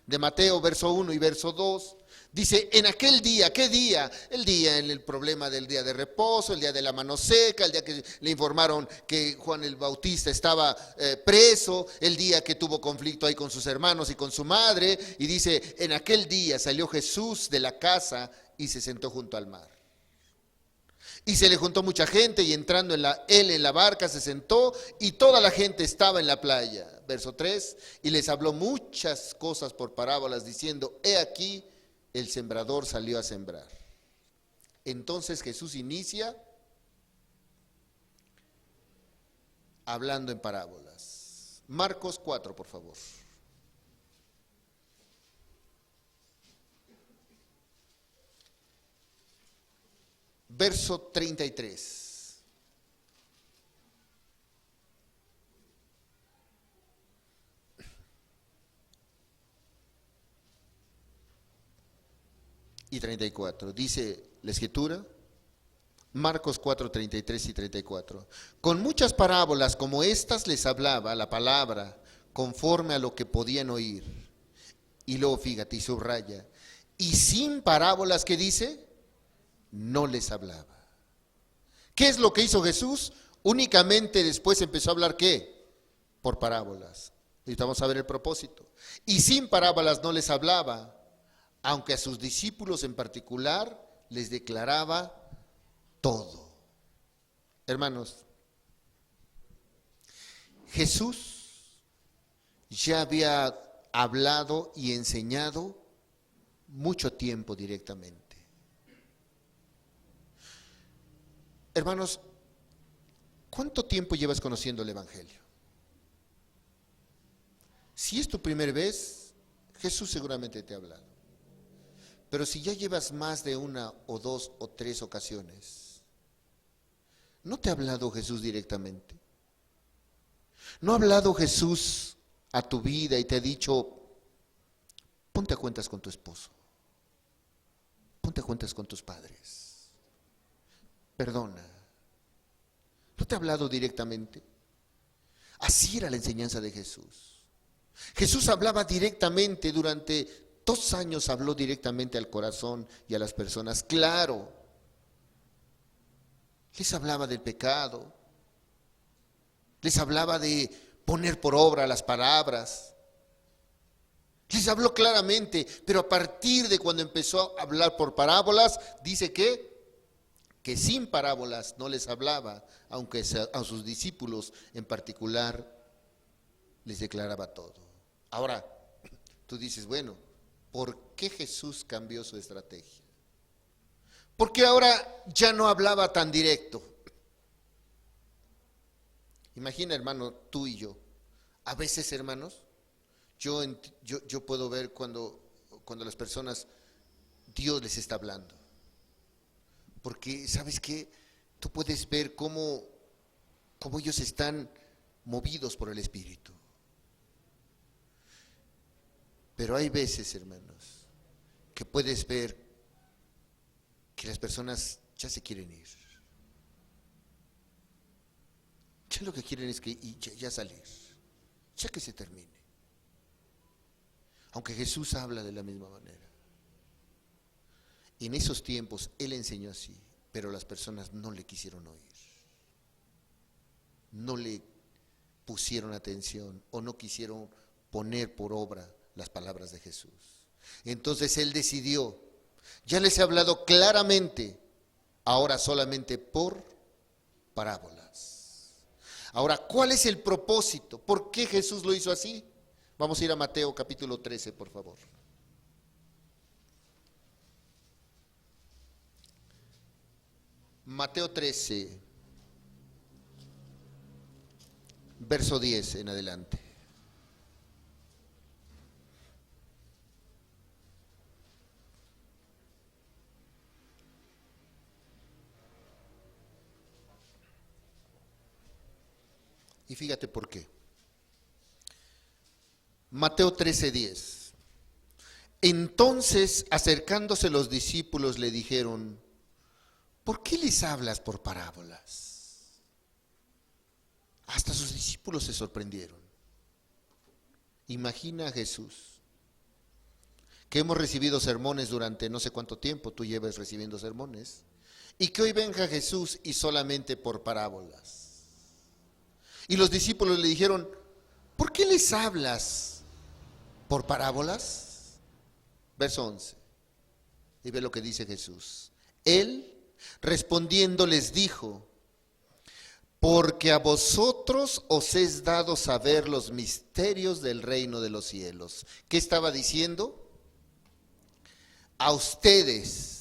de Mateo, verso 1 y verso 2, dice, en aquel día, ¿qué día? El día en el problema del día de reposo, el día de la mano seca, el día que le informaron que Juan el Bautista estaba preso, el día que tuvo conflicto ahí con sus hermanos y con su madre, y dice, en aquel día salió Jesús de la casa y se sentó junto al mar. Y se le juntó mucha gente y entrando él en la barca se sentó y toda la gente estaba en la playa. Verso 3, y les habló muchas cosas por parábolas diciendo, he aquí el sembrador salió a sembrar. Entonces Jesús inicia hablando en parábolas. Marcos 4, por favor. Verso 33. Y 34. Dice la Escritura, Marcos 4, 33 y 34. Con muchas parábolas como estas les hablaba la palabra conforme a lo que podían oír. Y luego fíjate y subraya. Y sin parábolas, ¿qué dice? No les hablaba. ¿Qué es lo que hizo Jesús? Únicamente después empezó a hablar ¿qué? Por parábolas. Y vamos a ver el propósito. Y sin parábolas no les hablaba, aunque a sus discípulos en particular les declaraba todo. Hermanos, Jesús ya había hablado y enseñado mucho tiempo directamente. Hermanos, ¿cuánto tiempo llevas conociendo el Evangelio? Si es tu primera vez, Jesús seguramente te ha hablado. Pero si ya llevas más de una o dos o tres ocasiones, ¿no te ha hablado Jesús directamente? ¿No ha hablado Jesús a tu vida y te ha dicho, ponte a cuentas con tu esposo, ponte a cuentas con tus padres? Perdona. ¿No te ha hablado directamente? Así era la enseñanza de Jesús. Jesús hablaba directamente, durante 2 años habló directamente al corazón y a las personas. Claro, les hablaba del pecado, les hablaba de poner por obra las palabras, les habló claramente, pero a partir de cuando empezó a hablar por parábolas, dice que sin parábolas no les hablaba, aunque a sus discípulos en particular les declaraba todo. Ahora, tú dices, bueno, ¿por qué Jesús cambió su estrategia? Porque ahora ya no hablaba tan directo. Imagina, hermano, tú y yo. A veces, hermanos, yo puedo ver cuando las personas, Dios les está hablando. Porque, ¿sabes qué? Tú puedes ver cómo ellos están movidos por el Espíritu. Pero hay veces, hermanos, que puedes ver que las personas ya se quieren ir. Ya lo que quieren es que ya salir, ya que se termine. Aunque Jesús habla de la misma manera. En esos tiempos Él enseñó así, pero las personas no le quisieron oír. No le pusieron atención o no quisieron poner por obra las palabras de Jesús. Entonces Él decidió, ya les he hablado claramente, ahora solamente por parábolas. Ahora, ¿cuál es el propósito? ¿Por qué Jesús lo hizo así? Vamos a ir a Mateo capítulo 13, por favor. Mateo 13, verso 10 en adelante. Y fíjate por qué. Mateo 13:10. Entonces, acercándose los discípulos, le dijeron: ¿por qué les hablas por parábolas? Hasta sus discípulos se sorprendieron. Imagina a Jesús, que hemos recibido sermones durante no sé cuánto tiempo tú llevas recibiendo sermones, y que hoy venga Jesús y solamente por parábolas. Y los discípulos le dijeron: ¿por qué les hablas por parábolas? Verso 11. Y ve lo que dice Jesús. Él, respondiendo, les dijo: porque a vosotros os es dado saber los misterios del reino de los cielos. ¿Qué estaba diciendo? A ustedes.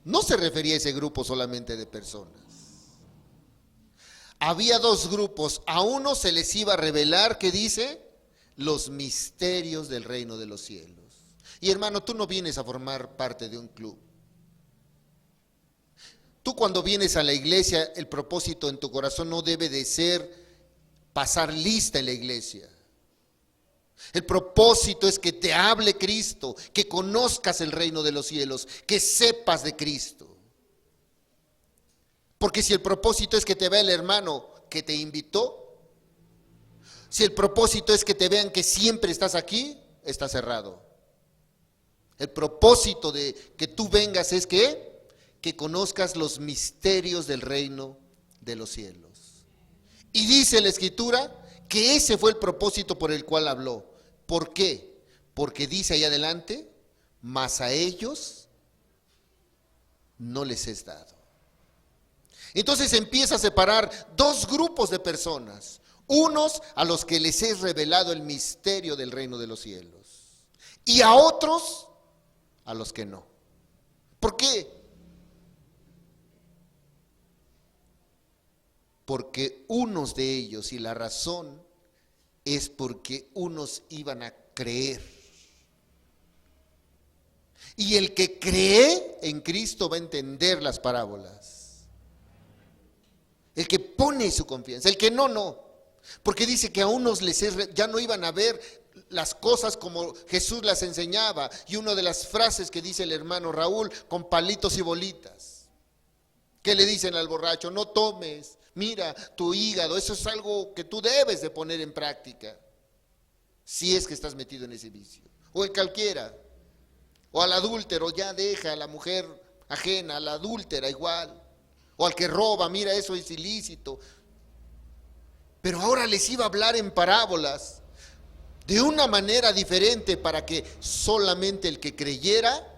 No se refería a ese grupo solamente de personas. Había dos grupos. A uno se les iba a revelar, ¿qué dice? Los misterios del reino de los cielos. Y hermano, tú no vienes a formar parte de un club. Tú cuando vienes a la iglesia, el propósito en tu corazón no debe de ser pasar lista en la iglesia. El propósito es que te hable Cristo, que conozcas el reino de los cielos, que sepas de Cristo. Porque si el propósito es que te vea el hermano que te invitó, si el propósito es que te vean que siempre estás aquí, está cerrado. El propósito de que tú vengas es que conozcas los misterios del reino de los cielos. Y dice la Escritura que ese fue el propósito por el cual habló. ¿Por qué? Porque dice ahí adelante: mas a ellos no les es dado. Entonces empieza a separar dos grupos de personas. Unos a los que les es revelado el misterio del reino de los cielos, y a otros a los que no. ¿Por qué? Porque unos de ellos, y la razón es porque unos iban a creer. Y el que cree en Cristo va a entender las parábolas. El que pone su confianza, el que no. Porque dice que a unos ya no iban a ver las cosas como Jesús las enseñaba. Y una de las frases que dice el hermano Raúl, con palitos y bolitas. ¿Qué le dicen al borracho? No tomes. Mira, tu hígado, eso es algo que tú debes de poner en práctica, si es que estás metido en ese vicio. O en cualquiera. O al adúltero, ya deja a la mujer ajena, a la adúltera igual. O al que roba, mira, eso es ilícito. Pero ahora les iba a hablar en parábolas, de una manera diferente, para que solamente el que creyera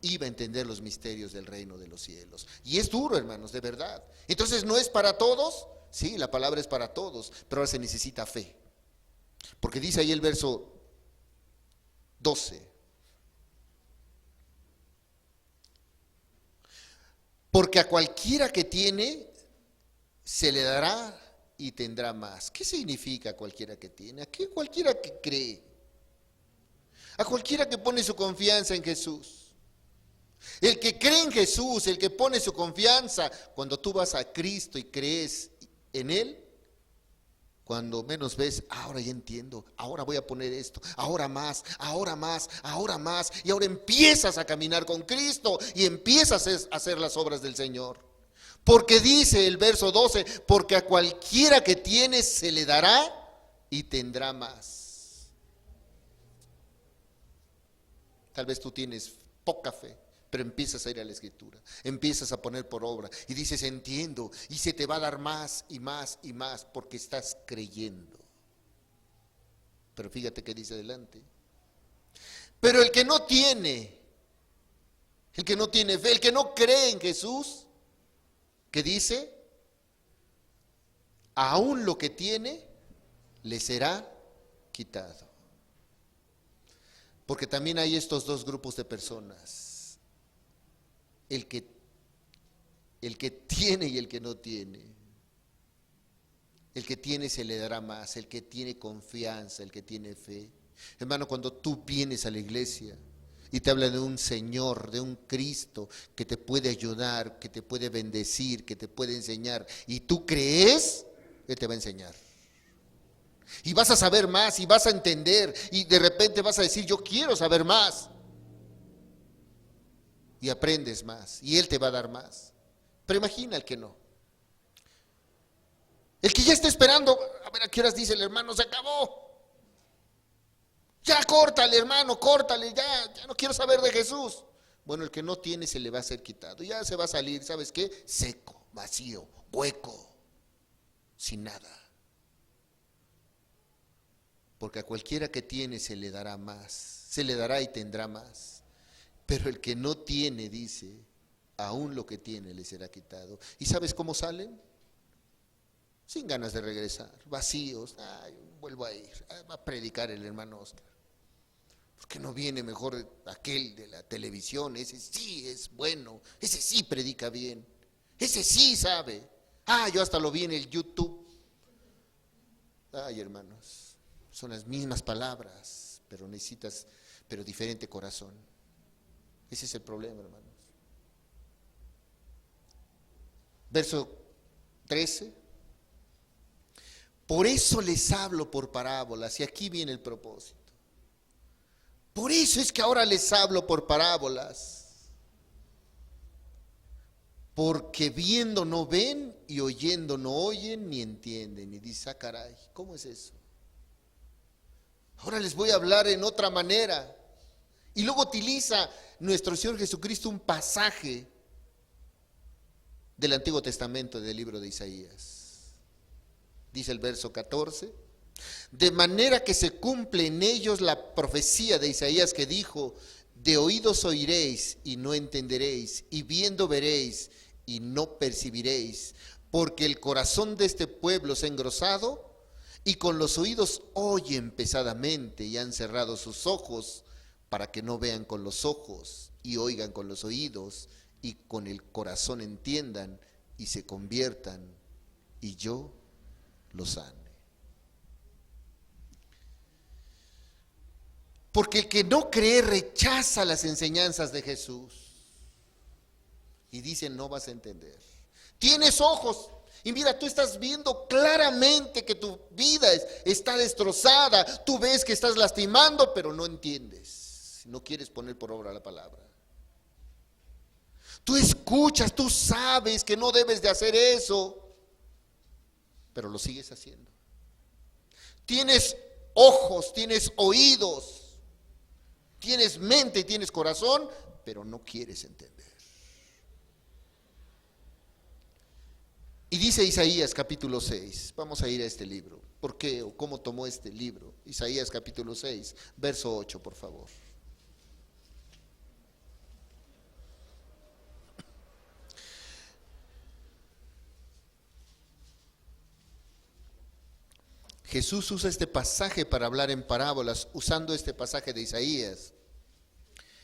iba a entender los misterios del reino de los cielos. Y es duro, hermanos, de verdad. Entonces, ¿no es para todos? Sí, la palabra es para todos, pero ahora se necesita fe. Porque dice ahí el verso 12. Porque a cualquiera que tiene, se le dará y tendrá más. ¿Qué significa cualquiera que tiene? ¿A qué cualquiera que cree? A cualquiera que pone su confianza en Jesús. El que cree en Jesús, el que pone su confianza, cuando tú vas a Cristo y crees en Él, cuando menos ves, ahora ya entiendo, ahora voy a poner esto, ahora más, ahora más, ahora más, y ahora empiezas a caminar con Cristo y empiezas a hacer las obras del Señor. Porque dice el verso 12, porque a cualquiera que tiene se le dará y tendrá más. Tal vez tú tienes poca fe, pero empiezas a ir a la Escritura, empiezas a poner por obra y dices, entiendo, y se te va a dar más y más y más, porque estás creyendo. Pero fíjate que dice adelante. Pero el que no tiene fe, el que no cree en Jesús, ¿qué dice? Aún lo que tiene le será quitado. Porque también hay estos dos grupos de personas. El que tiene y el que no tiene. El que tiene se le dará más, el que tiene confianza, el que tiene fe. Hermano, cuando tú vienes a la iglesia y te habla de un Señor, de un Cristo que te puede ayudar, que te puede bendecir, que te puede enseñar, y tú crees, Él te va a enseñar. Y vas a saber más y vas a entender y de repente vas a decir, yo quiero saber más. Y aprendes más y Él te va a dar más. Pero imagina el que no. El que ya está esperando, a ver a qué horas dice el hermano, se acabó. Ya córtale, hermano, córtale, ya no quiero saber de Jesús. Bueno, el que no tiene se le va a ser quitado. Ya se va a salir, ¿sabes qué? Seco, vacío, hueco, sin nada. Porque a cualquiera que tiene se le dará más, se le dará y tendrá más. Pero el que no tiene, dice, aún lo que tiene le será quitado. ¿Y sabes cómo salen? Sin ganas de regresar, vacíos. Ay, vuelvo a ir, va a predicar el hermano Oscar. ¿Por qué no viene mejor aquel de la televisión? Ese sí es bueno, ese sí predica bien, ese sí sabe. Yo hasta lo vi en el YouTube. Ay, hermanos, son las mismas palabras, pero diferente corazón. Ese es el problema, hermanos. Verso 13. Por eso les hablo por parábolas, y aquí viene el propósito. Por eso es que ahora les hablo por parábolas. Porque viendo no ven y oyendo no oyen ni entienden. Y dice, caray, ¿cómo es eso? Ahora les voy a hablar en otra manera. Y luego utiliza nuestro Señor Jesucristo un pasaje del Antiguo Testamento del libro de Isaías. Dice el verso 14, de manera que se cumple en ellos la profecía de Isaías que dijo, de oídos oiréis y no entenderéis, y viendo veréis y no percibiréis, porque el corazón de este pueblo se ha engrosado, y con los oídos oyen pesadamente, y han cerrado sus ojos, para que no vean con los ojos, y oigan con los oídos, y con el corazón entiendan, y se conviertan, y yo los sane. Porque el que no cree rechaza las enseñanzas de Jesús y dice, no vas a entender. Tienes ojos y mira, tú estás viendo claramente que tu vida está destrozada, tú ves que estás lastimando, pero no entiendes, no quieres poner por obra la palabra. Tú escuchas, tú sabes que no debes de hacer eso, pero lo sigues haciendo. Tienes ojos, tienes oídos, tienes mente y tienes corazón, pero no quieres entender. Y dice Isaías capítulo 6, vamos a ir a este libro. ¿Por qué o cómo tomó este libro? Isaías capítulo 6, verso 8, por favor. Jesús usa este pasaje para hablar en parábolas, usando este pasaje de Isaías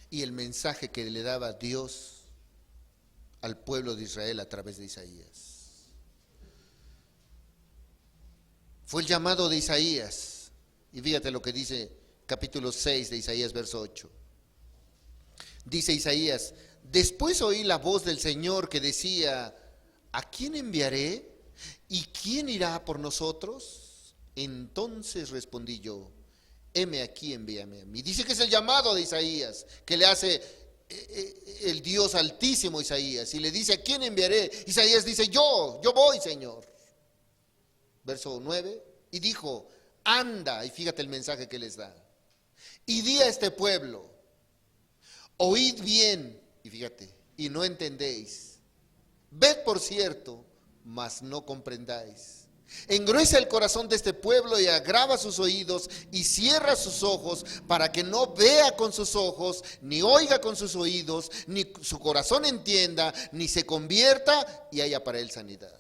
y el mensaje que le daba Dios al pueblo de Israel a través de Isaías. Fue el llamado de Isaías, y fíjate lo que dice capítulo 6 de Isaías, verso 8. Dice Isaías, después oí la voz del Señor que decía, ¿a quién enviaré? ¿Y quién irá por nosotros? Entonces respondí yo, heme aquí, envíame a mí. Dice que es el llamado de Isaías, que le hace el Dios altísimo Isaías, y le dice, ¿a quién enviaré? Isaías dice, yo voy, Señor. Verso 9, y dijo, anda, y fíjate el mensaje que les da, y di a este pueblo, oíd bien, y fíjate, y no entendéis, ved por cierto, mas no comprendáis. Engruesa el corazón de este pueblo y agrava sus oídos y cierra sus ojos para que no vea con sus ojos, ni oiga con sus oídos, ni su corazón entienda, ni se convierta y haya para él sanidad.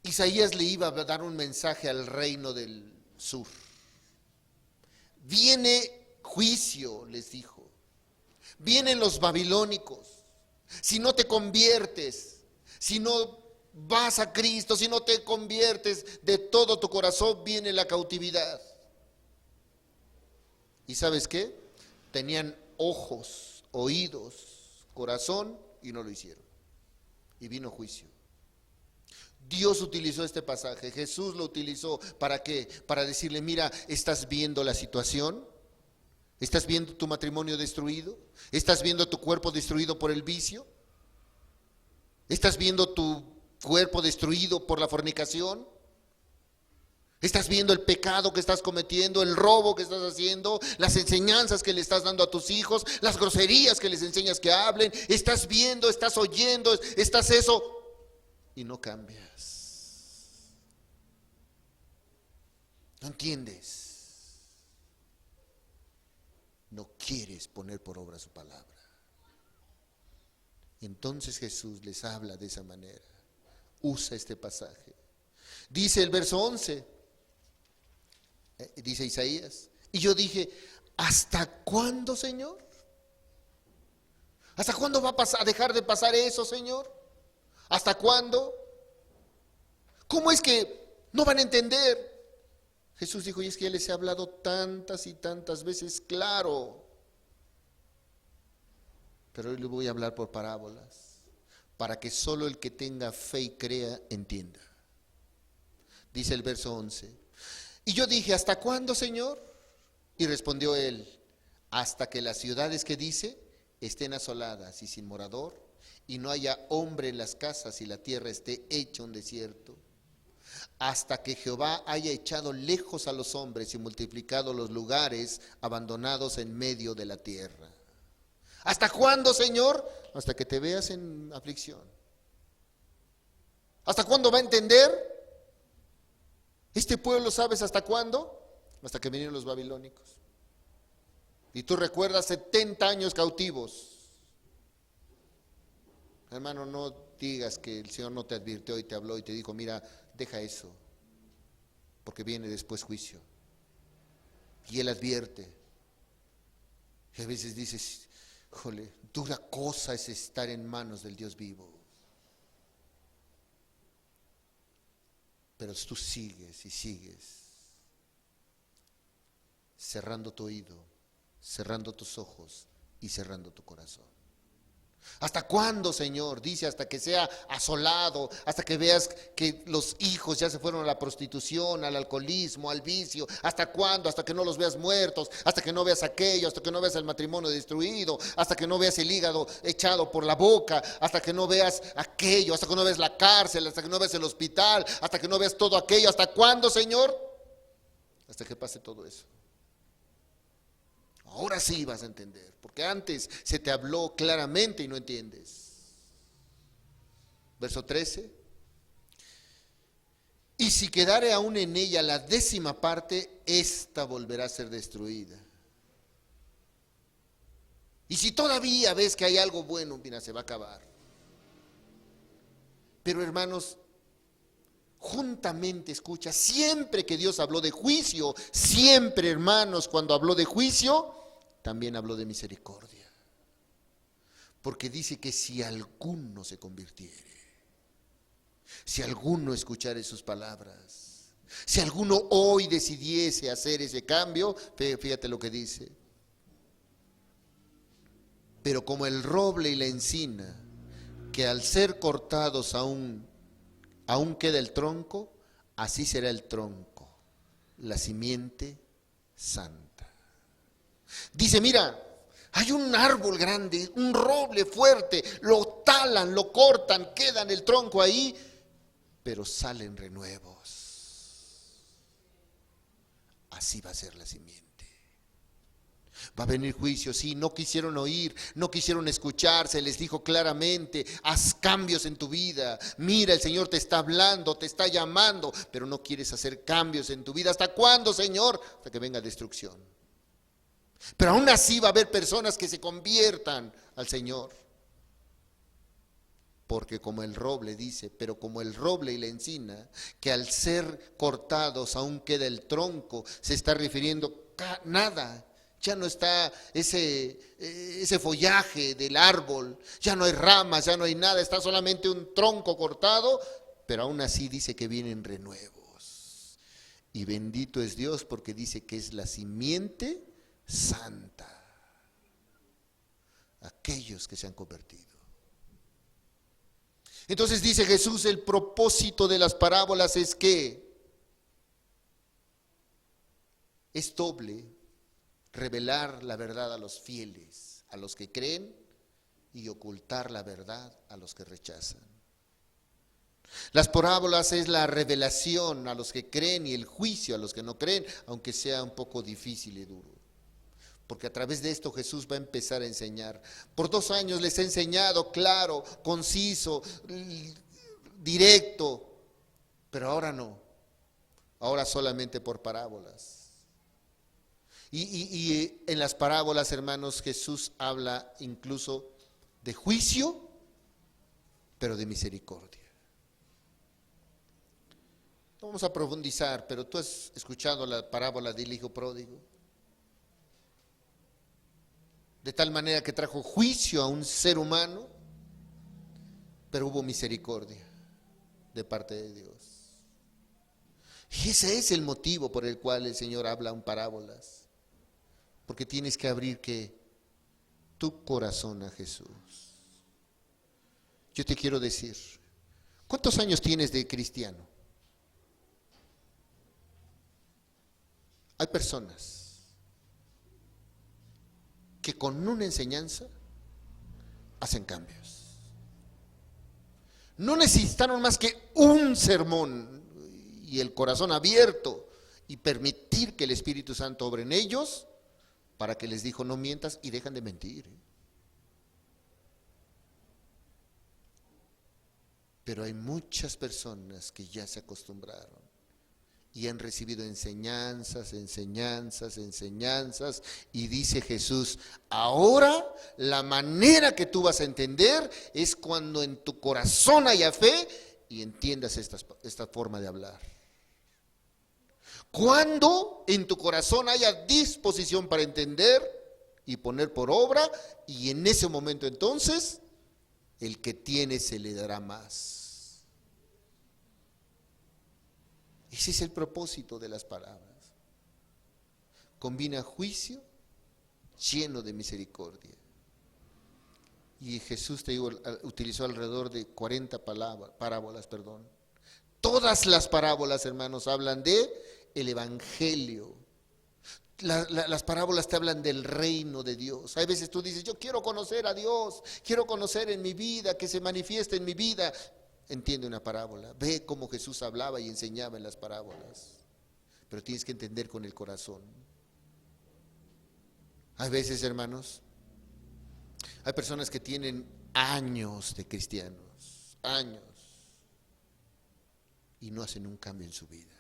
Isaías le iba a dar un mensaje al reino del sur. Viene juicio, les dijo. Vienen los babilónicos. Si no te conviertes, si no vas a Cristo, si no te conviertes de todo tu corazón, viene la cautividad. ¿Y sabes qué? Tenían ojos, oídos, corazón y no lo hicieron. Y vino juicio. Dios utilizó este pasaje, Jesús lo utilizó, ¿para qué? Para decirle, mira, ¿estás viendo la situación? ¿Estás viendo tu matrimonio destruido? ¿Estás viendo tu cuerpo destruido por el vicio? ¿Estás viendo tu cuerpo destruido por la fornicación? ¿Estás viendo el pecado que estás cometiendo, el robo que estás haciendo, las enseñanzas que le estás dando a tus hijos, las groserías que les enseñas que hablen? ¿Estás viendo, estás oyendo, estás eso? Y no cambias. No entiendes. No quieres poner por obra su palabra. Entonces Jesús les habla de esa manera. Usa este pasaje. Dice el verso 11. Dice Isaías. Y yo dije, ¿hasta cuándo, Señor? ¿Hasta cuándo va a dejar de pasar eso, Señor? ¿Hasta cuándo? ¿Cómo es que no van a entender? Jesús dijo, y es que ya les he hablado tantas y tantas veces, claro. Pero hoy les voy a hablar por parábolas, para que solo el que tenga fe y crea entienda. Dice el verso 11. Y yo dije, ¿hasta cuándo, Señor? Y respondió él, hasta que las ciudades que dice estén asoladas y sin morador, y no haya hombre en las casas y la tierra esté hecha un desierto, hasta que Jehová haya echado lejos a los hombres y multiplicado los lugares abandonados en medio de la tierra. ¿Hasta cuándo, Señor? Hasta que te veas en aflicción. ¿Hasta cuándo va a entender? Este pueblo, ¿sabes hasta cuándo? Hasta que vinieron los babilónicos. Y tú recuerdas 70 años cautivos. Hermano, no digas que el Señor no te advirtió y te habló y te dijo, mira, deja eso, porque viene después juicio. Y Él advierte. Y a veces dices, jole, dura cosa es estar en manos del Dios vivo. Pero tú sigues y sigues, cerrando tu oído, cerrando tus ojos y cerrando tu corazón. ¿Hasta cuándo, Señor? Dice, hasta que sea asolado, hasta que veas que los hijos ya se fueron a la prostitución, al alcoholismo, al vicio. ¿Hasta cuándo? Hasta que no los veas muertos, hasta que no veas aquello, hasta que no veas el matrimonio destruido, hasta que no veas el hígado echado por la boca, hasta que no veas aquello, hasta que no veas la cárcel, hasta que no veas el hospital, hasta que no veas todo aquello. ¿Hasta cuándo, Señor? Hasta que pase todo eso. Ahora sí vas a entender, porque antes se te habló claramente y no entiendes. Verso 13. Y si quedare aún en ella la 10ª parte, esta volverá a ser destruida. Y si todavía ves que hay algo bueno, mira, se va a acabar. Pero hermanos, juntamente escucha, siempre que Dios habló de juicio, siempre, hermanos, cuando habló de juicio, también habló de misericordia. Porque dice que si alguno se convirtiere, si alguno escuchare sus palabras, si alguno hoy decidiese hacer ese cambio, fíjate lo que dice. Pero como el roble y la encina, que al ser cortados aún queda el tronco, así será el tronco, la simiente santa. Dice, mira, hay un árbol grande, un roble fuerte, lo talan, lo cortan, quedan el tronco ahí, pero salen renuevos. Así va a ser la simiente. Va a venir juicio, sí, no quisieron oír, no quisieron escuchar, se les dijo claramente, haz cambios en tu vida, mira, el Señor te está hablando, te está llamando, pero no quieres hacer cambios en tu vida. ¿Hasta cuándo, Señor? Hasta que venga destrucción. Pero aún así va a haber personas que se conviertan al Señor. Porque como el roble, dice, pero como el roble y la encina, que al ser cortados aún queda el tronco, se está refiriendo nada. Ya no está ese follaje del árbol, ya no hay ramas, ya no hay nada, está solamente un tronco cortado, pero aún así dice que vienen renuevos. Y bendito es Dios porque dice que es la simiente santa, aquellos que se han convertido. Entonces dice Jesús, el propósito de las parábolas es que es doble: revelar la verdad a los fieles, a los que creen, y ocultar la verdad a los que rechazan. Las parábolas es la revelación a los que creen y el juicio a los que no creen, aunque sea un poco difícil y duro. Porque a través de esto Jesús va a empezar a enseñar. Por 2 años les he enseñado claro, conciso, directo, pero ahora no. Ahora solamente por parábolas. Y en las parábolas, hermanos, Jesús habla incluso de juicio, pero de misericordia. No vamos a profundizar, pero tú has escuchado la parábola del hijo pródigo. De tal manera que trajo juicio a un ser humano, pero hubo misericordia de parte de Dios. Y ese es el motivo por el cual el Señor habla en parábolas. Porque tienes que abrir tu corazón a Jesús. Yo te quiero decir, ¿cuántos años tienes de cristiano? Hay personas que con una enseñanza hacen cambios. No necesitaron más que un sermón y el corazón abierto y permitir que el Espíritu Santo obre en ellos, para que les dijo: no mientas, y dejan de mentir. Pero hay muchas personas que ya se acostumbraron y han recibido enseñanzas, y dice Jesús: ahora la manera que tú vas a entender es cuando en tu corazón haya fe y entiendas esta forma de hablar. Cuando en tu corazón haya disposición para entender y poner por obra, y en ese momento entonces el que tiene se le dará más. Ese es el propósito de las palabras. Combina juicio lleno de misericordia. Y Jesús, te digo, utilizó alrededor de 40 parábolas. Todas las parábolas, hermanos, hablan de el evangelio. Las parábolas te hablan del reino de Dios. Hay veces tú dices: yo quiero conocer a Dios, quiero conocer en mi vida, que se manifieste en mi vida. Entiende una parábola, ve cómo Jesús hablaba y enseñaba en las parábolas, pero tienes que entender con el corazón. Hay veces, hermanos, hay personas que tienen años de cristianos, años, y no hacen un cambio en su vida.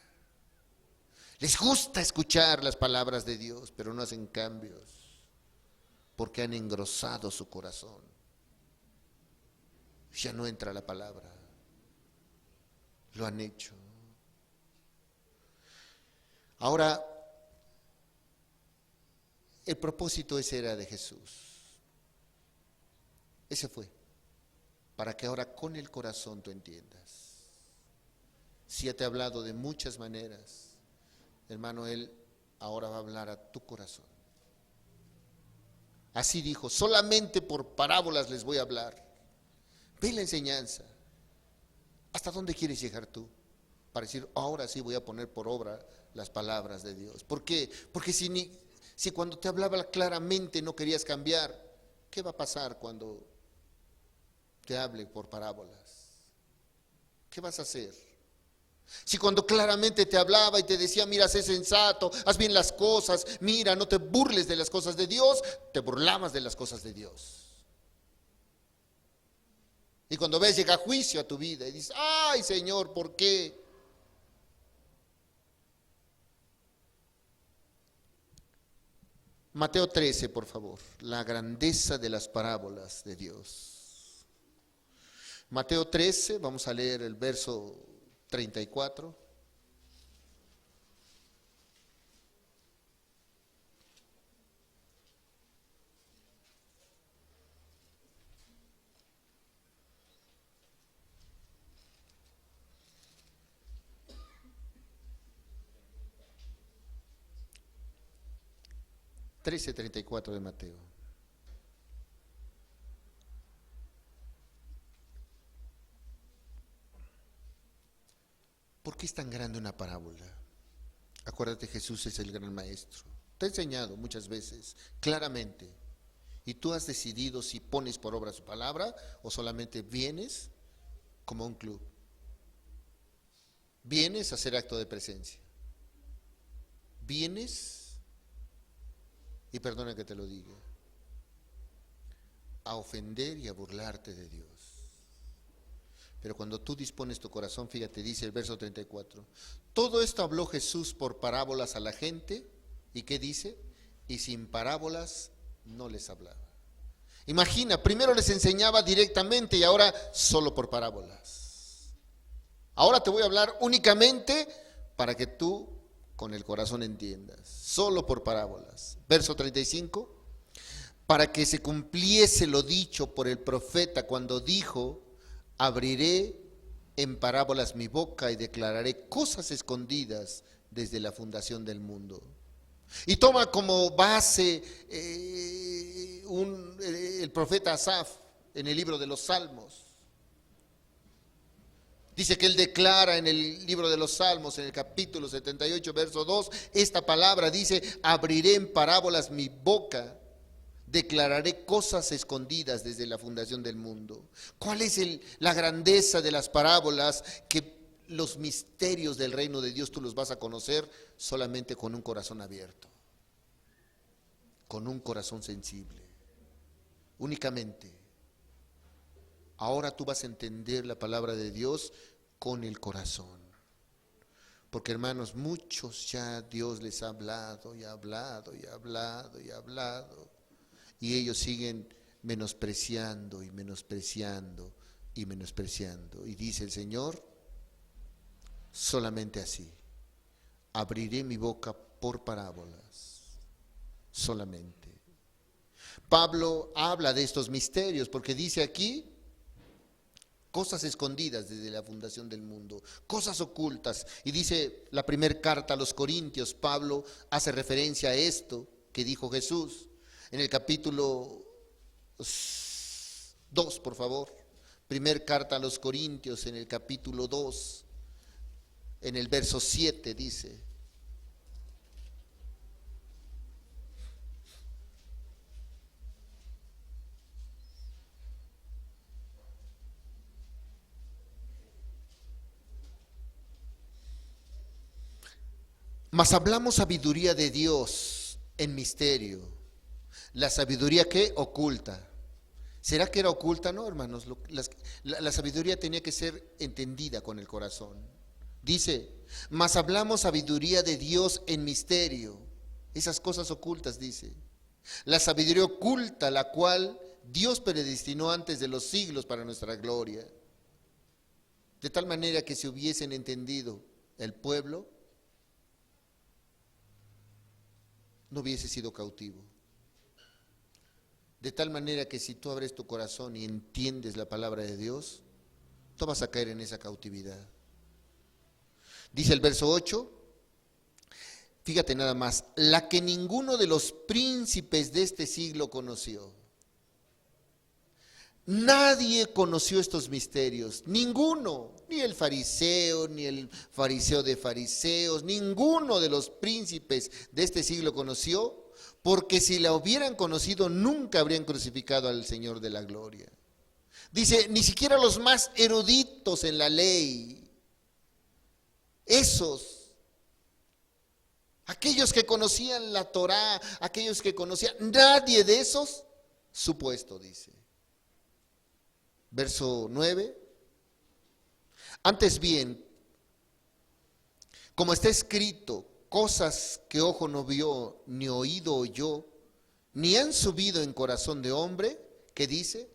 Les gusta escuchar las palabras de Dios, pero no hacen cambios, porque han engrosado su corazón. Ya no entra la palabra. Lo han hecho. Ahora, el propósito ese era de Jesús. Ese fue, para que ahora con el corazón tú entiendas. Si ya te he hablado de muchas maneras, hermano, Él ahora va a hablar a tu corazón. Así dijo: solamente por parábolas les voy a hablar. Ve la enseñanza. ¿Hasta dónde quieres llegar tú? Para decir: ahora sí voy a poner por obra las palabras de Dios. ¿Por qué? Porque si cuando te hablaba claramente no querías cambiar, ¿qué va a pasar cuando te hable por parábolas? ¿Qué vas a hacer? Si cuando claramente te hablaba y te decía: mira, sé sensato, haz bien las cosas, mira, no te burles de las cosas de Dios, te burlabas de las cosas de Dios. Y cuando ves, llega juicio a tu vida y dices: ay, Señor, ¿por qué? Mateo 13, por favor, la grandeza de las parábolas de Dios. Mateo 13, vamos a leer el verso 34. (13:34) de Mateo. ¿Por qué es tan grande una parábola? Acuérdate, Jesús es el gran maestro. Te ha enseñado muchas veces, claramente. Y tú has decidido si pones por obra su palabra o solamente vienes como un club. Vienes a hacer acto de presencia. Vienes, y perdona que te lo diga, a ofender y a burlarte de Dios. Pero cuando tú dispones tu corazón, fíjate, dice el verso 34, todo esto habló Jesús por parábolas a la gente, ¿y qué dice? Y sin parábolas no les hablaba. Imagina, primero les enseñaba directamente y ahora solo por parábolas. Ahora te voy a hablar únicamente para que tú con el corazón entiendas, solo por parábolas. Verso 35, para que se cumpliese lo dicho por el profeta cuando dijo, abriré en parábolas mi boca y declararé cosas escondidas desde la fundación del mundo. Y toma como base el profeta Asaf en el libro de los Salmos. Dice que él declara en el libro de los Salmos, en el capítulo 78, verso 2, esta palabra dice, abriré en parábolas mi boca, declararé cosas escondidas desde la fundación del mundo. ¿Cuál es la grandeza de las parábolas? Que los misterios del reino de Dios tú los vas a conocer solamente con un corazón abierto, con un corazón sensible, únicamente. Ahora tú vas a entender la palabra de Dios con el corazón. Porque hermanos, muchos ya Dios les ha hablado y ha hablado y ha hablado y ha hablado. Y ellos siguen menospreciando y menospreciando y menospreciando. Y dice el Señor, solamente así, abriré mi boca por parábolas, solamente. Pablo habla de estos misterios porque dice aquí, cosas escondidas desde la fundación del mundo, cosas ocultas. Y dice la primera carta a los Corintios, Pablo hace referencia a esto que dijo Jesús. En el capítulo 2, por favor, primer carta a los Corintios, en el capítulo 2, en el verso 7 dice, mas hablamos sabiduría de Dios en misterio. La sabiduría que oculta. ¿Será que era oculta? No, hermanos. La sabiduría tenía que ser entendida con el corazón. Dice, mas hablamos sabiduría de Dios en misterio. Esas cosas ocultas, dice. La sabiduría oculta, la cual Dios predestinó antes de los siglos para nuestra gloria. De tal manera que si hubiesen entendido el pueblo, no hubiese sido cautivo. De tal manera que si tú abres tu corazón y entiendes la palabra de Dios, tú vas a caer en esa cautividad. Dice el verso 8, fíjate nada más, la que ninguno de los príncipes de este siglo conoció. Nadie conoció estos misterios, ninguno, ni el fariseo, ni el fariseo de fariseos, ninguno de los príncipes de este siglo conoció, porque si la hubieran conocido nunca habrían crucificado al Señor de la gloria. Dice, ni siquiera los más eruditos en la ley, aquellos que conocían la Torá, aquellos que conocían, nadie de esos supuesto, dice. Verso 9, antes bien, como está escrito, cosas que ojo no vio, ni oído oyó, ni han subido en corazón de hombre, ¿qué dice?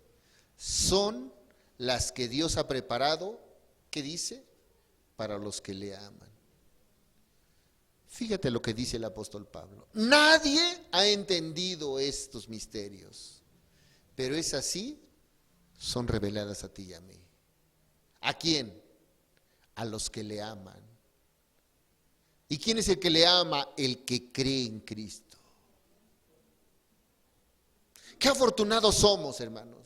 Son las que Dios ha preparado, ¿qué dice? Para los que le aman. Fíjate lo que dice el apóstol Pablo. Nadie ha entendido estos misterios, pero es así, son reveladas a ti y a mí. ¿A quién? A los que le aman. ¿Y quién es el que le ama? El que cree en Cristo. Qué afortunados somos, hermanos,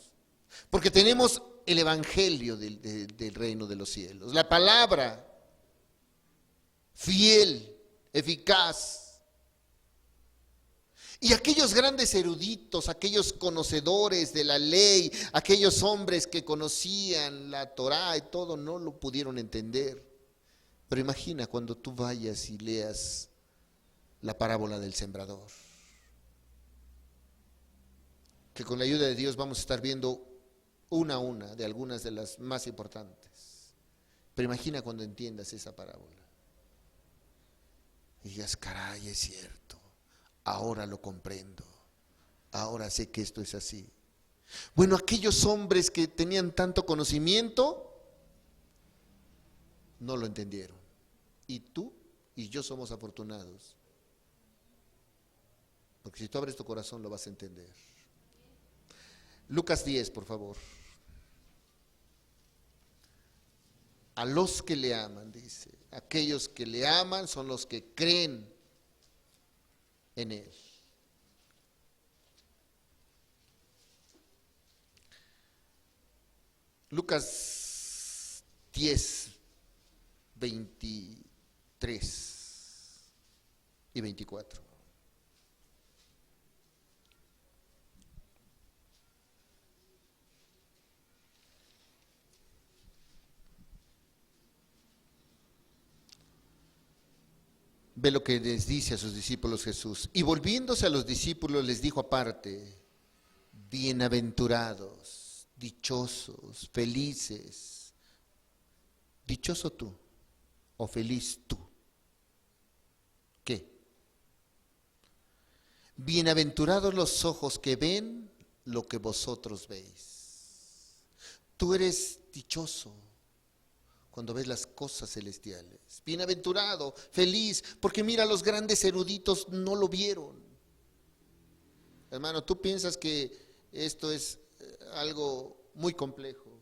porque tenemos el evangelio del reino de los cielos, la palabra fiel, eficaz. Y aquellos grandes eruditos, aquellos conocedores de la ley, aquellos hombres que conocían la Torá y todo, no lo pudieron entender. Pero imagina cuando tú vayas y leas la parábola del sembrador, que con la ayuda de Dios vamos a estar viendo una a una de algunas de las más importantes. Pero imagina cuando entiendas esa parábola y digas, caray, es cierto, ahora lo comprendo, ahora sé que esto es así. Bueno, aquellos hombres que tenían tanto conocimiento no lo entendieron. Y tú y yo somos afortunados, porque si tú abres tu corazón lo vas a entender. Lucas 10, por favor. A los que le aman, dice. Aquellos que le aman son los que creen en Él. Lucas 10, 23 y 24. Ve lo que les dice a sus discípulos Jesús. Y volviéndose a los discípulos les dijo aparte, bienaventurados, dichosos, felices. Dichoso tú o feliz tú. ¿Qué? Bienaventurados los ojos que ven lo que vosotros veis. Tú eres dichoso cuando ves las cosas celestiales. Bienaventurado, feliz, porque mira, los grandes eruditos no lo vieron. Hermano, tú piensas que esto es algo muy complejo,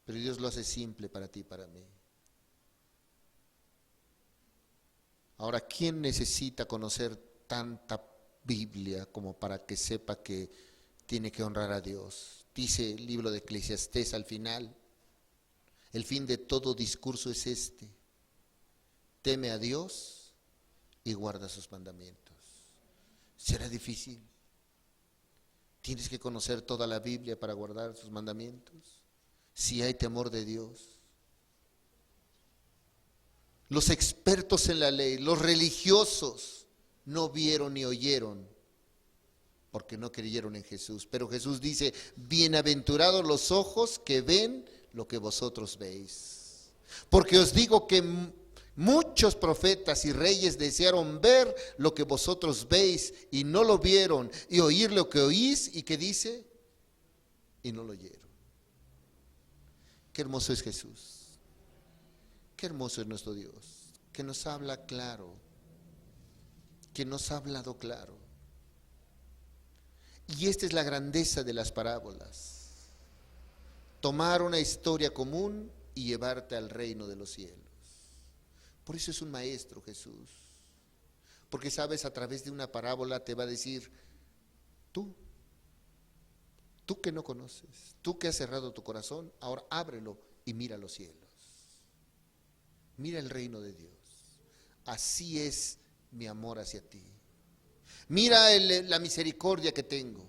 pero Dios lo hace simple para ti y para mí. Ahora, ¿quién necesita conocer tanta Biblia como para que sepa que tiene que honrar a Dios? Dice el libro de Eclesiastés al final, el fin de todo discurso es este: teme a Dios y guarda sus mandamientos. ¿Será difícil? ¿Tienes que conocer toda la Biblia para guardar sus mandamientos? Si hay temor de Dios. Los expertos en la ley, los religiosos, no vieron ni oyeron porque no creyeron en Jesús. Pero Jesús dice, bienaventurados los ojos que ven lo que vosotros veis. Porque os digo que muchos profetas y reyes desearon ver lo que vosotros veis y no lo vieron, y oír lo que oís y que dice y no lo oyeron. Qué hermoso es Jesús. Qué hermoso es nuestro Dios, que nos habla claro, que nos ha hablado claro. Y esta es la grandeza de las parábolas. Tomar una historia común y llevarte al reino de los cielos. Por eso es un maestro Jesús. Porque sabes, a través de una parábola te va a decir, tú que no conoces, tú que has cerrado tu corazón, ahora ábrelo y mira los cielos. Mira el reino de Dios. Así es mi amor hacia ti. Mira la misericordia que tengo.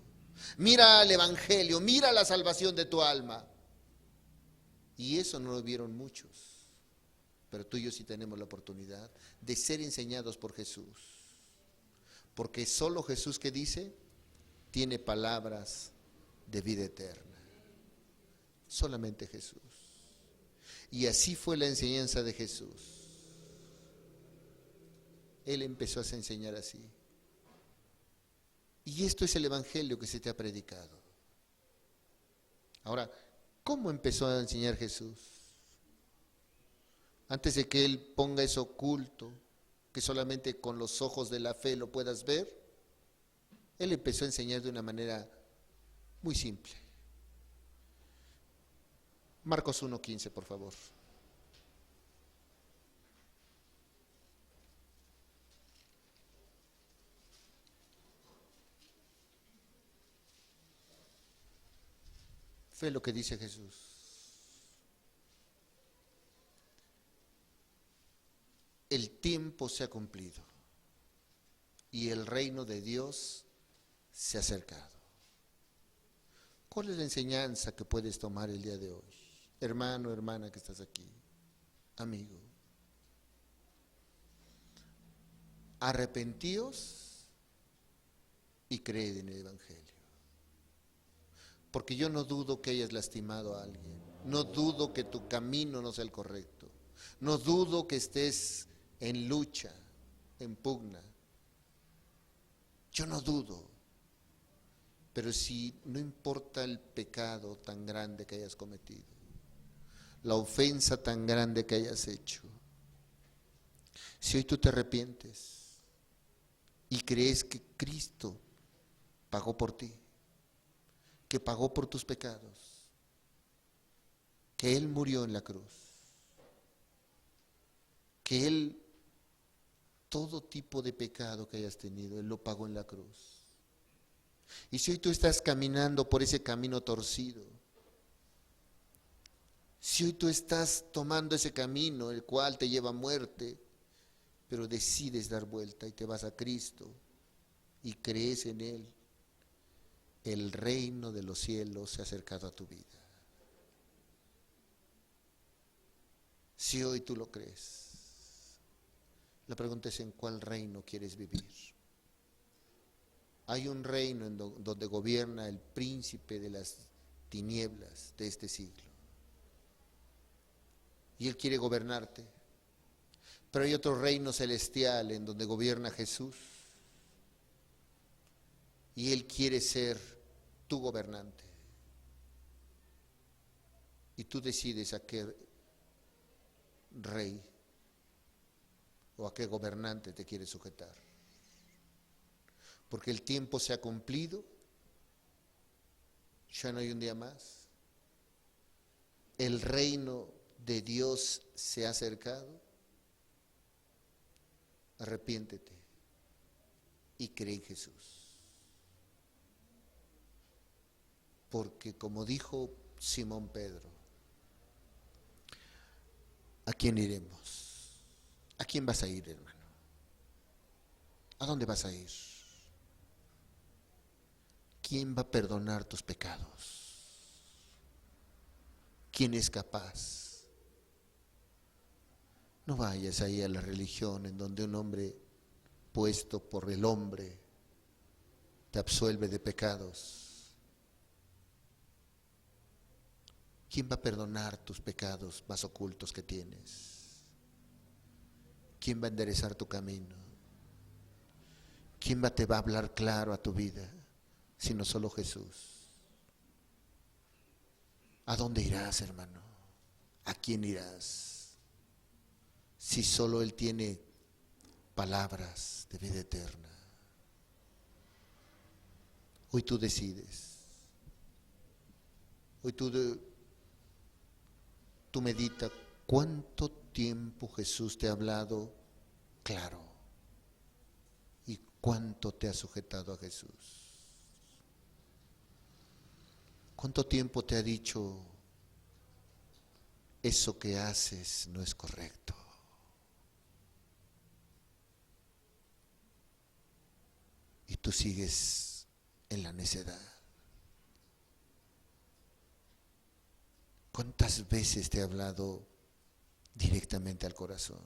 Mira el evangelio, mira la salvación de tu alma. Y eso no lo vieron muchos. Pero tú y yo sí tenemos la oportunidad de ser enseñados por Jesús. Porque solo Jesús, que dice, tiene palabras de vida eterna. Solamente Jesús. Y así fue la enseñanza de Jesús. Él empezó a enseñar así. Y esto es el evangelio que se te ha predicado. Ahora, ¿cómo empezó a enseñar Jesús? Antes de que Él ponga eso oculto, que solamente con los ojos de la fe lo puedas ver, Él empezó a enseñar de una manera muy simple. Marcos 1:15, por favor. Fe lo que dice Jesús. el tiempo se ha cumplido y el reino de Dios se ha acercado. ¿Cuál es la enseñanza que puedes tomar el día de hoy? Hermano, hermana que estás aquí, amigo. Arrepentíos y creed en el Evangelio. Porque yo no dudo que hayas lastimado a alguien, no dudo que tu camino no sea el correcto, no dudo que estés en lucha, en pugna. Yo no dudo, pero si no importa el pecado tan grande que hayas cometido, la ofensa tan grande que hayas hecho, si hoy tú te arrepientes y crees que Cristo pagó por ti, que pagó por tus pecados, que Él murió en la cruz, que Él, todo tipo de pecado que hayas tenido, Él lo pagó en la cruz. Y si hoy tú estás caminando por ese camino torcido, si hoy tú estás tomando ese camino, el cual te lleva a muerte, pero decides dar vuelta y te vas a Cristo y crees en Él, el reino de los cielos se ha acercado a tu vida. Si hoy tú lo crees, la pregunta es: ¿en cuál reino quieres vivir? Hay un reino en donde gobierna el príncipe de las tinieblas de este siglo. Y Él quiere gobernarte. Pero hay otro reino celestial en donde gobierna Jesús. Y Él quiere ser tu gobernante. Y tú decides a qué rey o a qué gobernante te quieres sujetar. Porque el tiempo se ha cumplido, ya no hay un día más. El reino de Dios se ha acercado. Arrepiéntete y cree en Jesús. Porque como dijo Simón Pedro, ¿a quién iremos? ¿A quién vas a ir, hermano? ¿A dónde vas a ir? ¿Quién va a perdonar tus pecados? ¿Quién es capaz? No vayas ahí a la religión en donde un hombre puesto por el hombre te absuelve de pecados. ¿Quién va a perdonar tus pecados más ocultos que tienes? ¿Quién va a enderezar tu camino? ¿Quién te va a hablar claro a tu vida? Sino solo Jesús. ¿A dónde irás, hermano? ¿A quién irás? Si solo Él tiene palabras de vida eterna. Hoy tú decides. Hoy tú medita cuánto tiempo Jesús te ha hablado claro y cuánto te has sujetado a Jesús. ¿Cuánto tiempo te ha dicho: eso que haces no es correcto? Y tú sigues en la necedad. ¿Cuántas veces te he hablado directamente al corazón?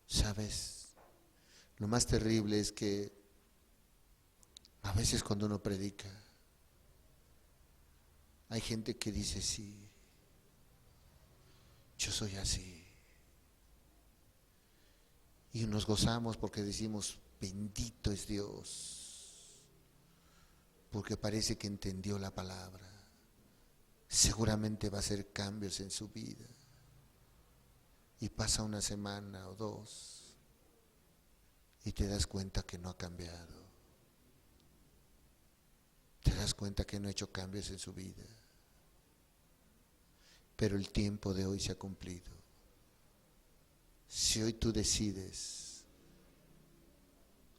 ¿Sabes? Lo más terrible es que a veces cuando uno predica, hay gente que dice: sí, yo soy así. Y nos gozamos porque decimos: bendito es Dios, porque parece que entendió la palabra. Seguramente va a hacer cambios en su vida. Y pasa una semana o dos y te das cuenta que no ha cambiado. Te das cuenta que no ha hecho cambios en su vida. Pero el tiempo de hoy se ha cumplido. Si hoy tú decides,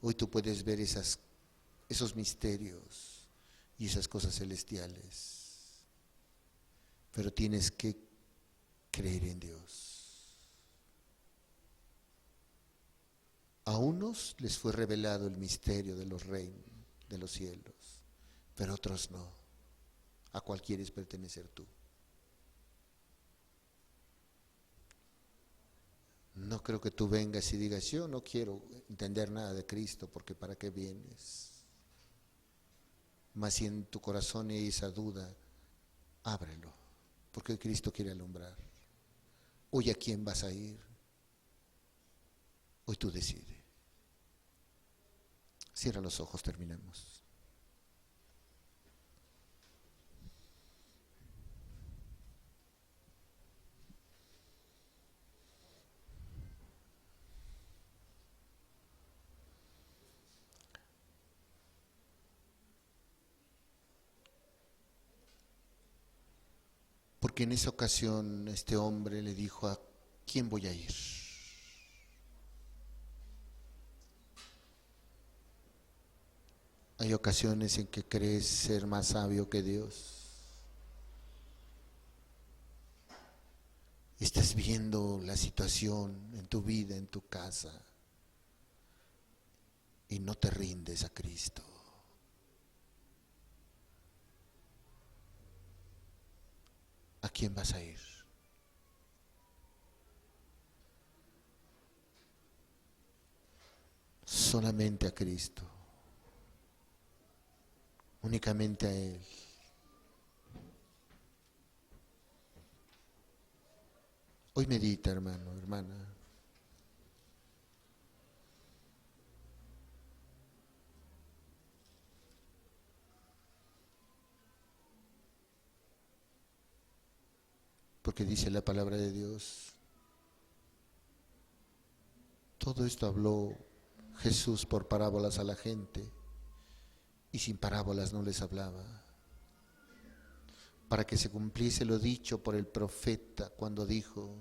hoy tú puedes ver esos misterios y esas cosas celestiales. Pero tienes que creer en Dios. A unos les fue revelado el misterio de los reinos de los cielos, pero otros no. ¿A cuál quieres pertenecer tú? No creo que tú vengas y digas, yo no quiero entender nada de Cristo, porque ¿para qué vienes? Mas si en tu corazón hay esa duda, ábrelo, porque Cristo quiere alumbrar. Hoy a quién vas a ir, hoy tú decides. Cierra los ojos, terminemos. Porque en esa ocasión este hombre le dijo, ¿a quién voy a ir? Hay ocasiones en que crees ser más sabio que Dios. Estás viendo la situación en tu vida, en tu casa, y no te rindes a Cristo. ¿A quién vas a ir? Solamente a Cristo, únicamente a Él. Hoy medita, hermano, hermana. Porque dice la palabra de Dios, todo esto habló Jesús por parábolas a la gente, y sin parábolas no les hablaba, para que se cumpliese lo dicho por el profeta cuando dijo,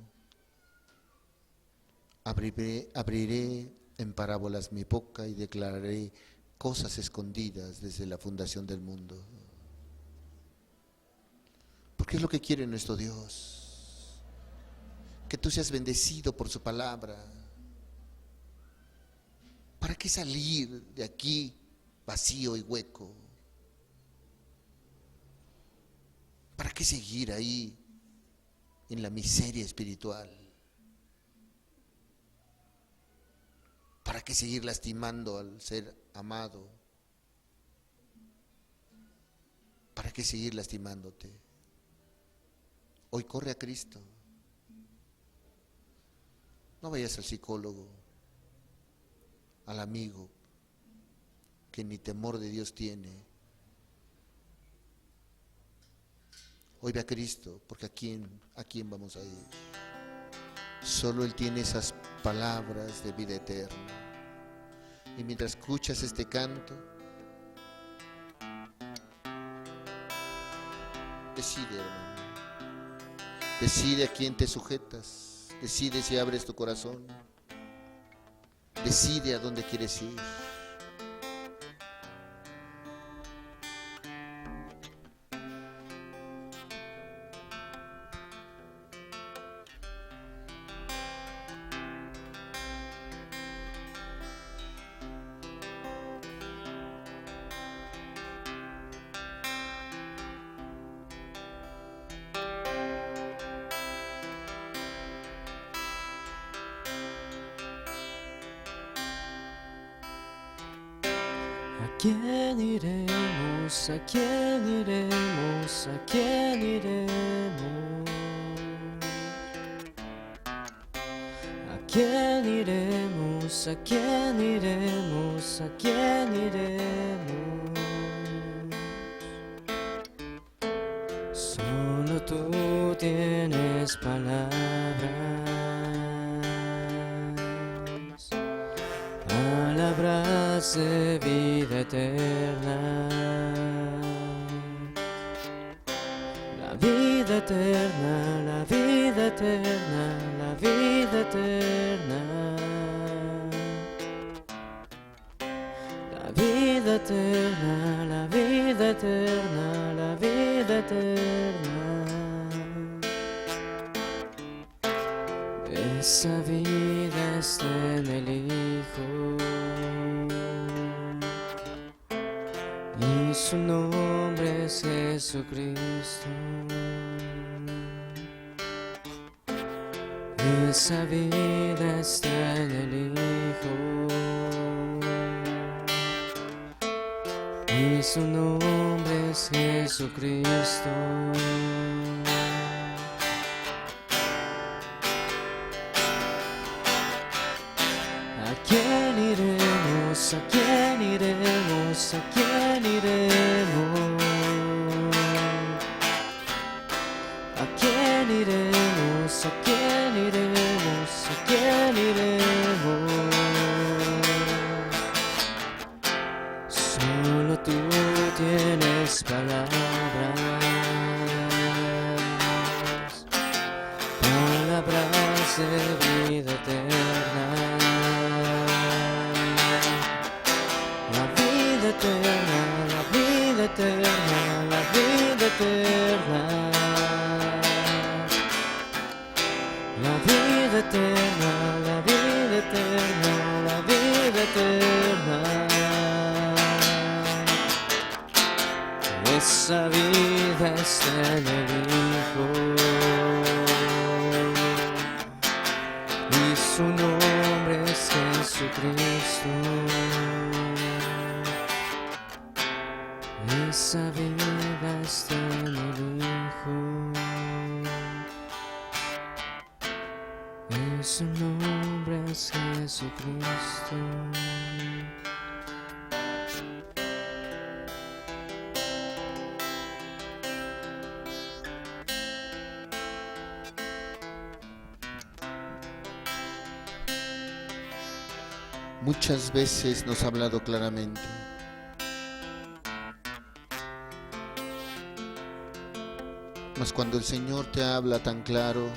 abriré en parábolas mi boca y declararé cosas escondidas desde la fundación del mundo. Porque es lo que quiere nuestro Dios, que tú seas bendecido por su palabra. ¿Para qué salir de aquí vacío y hueco? ¿Para qué seguir ahí en la miseria espiritual? ¿Para qué seguir lastimando al ser amado? ¿Para qué seguir lastimándote? Hoy corre a Cristo. No vayas al psicólogo, al amigo que ni temor de Dios tiene. Hoy ve a Cristo, porque ¿a quién vamos a ir? Solo Él tiene esas palabras de vida eterna. Y mientras escuchas este canto, decide, hermano. Decide a quién te sujetas. Decide si abres tu corazón. Decide a dónde quieres ir. ¿A quién iremos? ¿A quién iremos? ¿A quién iremos? ¿A quién iremos? ¿A quién iremos? ¿A quién iremos? Solo tú tienes palabras, palabras de vida eterna. La vida eterna, la vida eterna, la vida eterna. La vida eterna, la vida eterna, la vida eterna. Esa vida está en el Hijo. y su nombre es Jesucristo. Esa vida está en el Hijo, y su nombre es Jesucristo. ¿A quién iremos? ¿A quién iremos? ¿A quién iremos? ¿A quién iremos? ¿A quién iremos? ¿A quién iremos? Solo tú tienes palabras, palabras de vida eterna. La vida eterna, la vida eterna, la vida eterna. La vida eterna, la vida eterna, la vida eterna. Esa vida está en el Hijo, y su nombre es Jesucristo. Esa vida está en el Hijo, y su nombre es Jesucristo. Muchas veces nos ha hablado claramente. Mas cuando el Señor te habla tan claro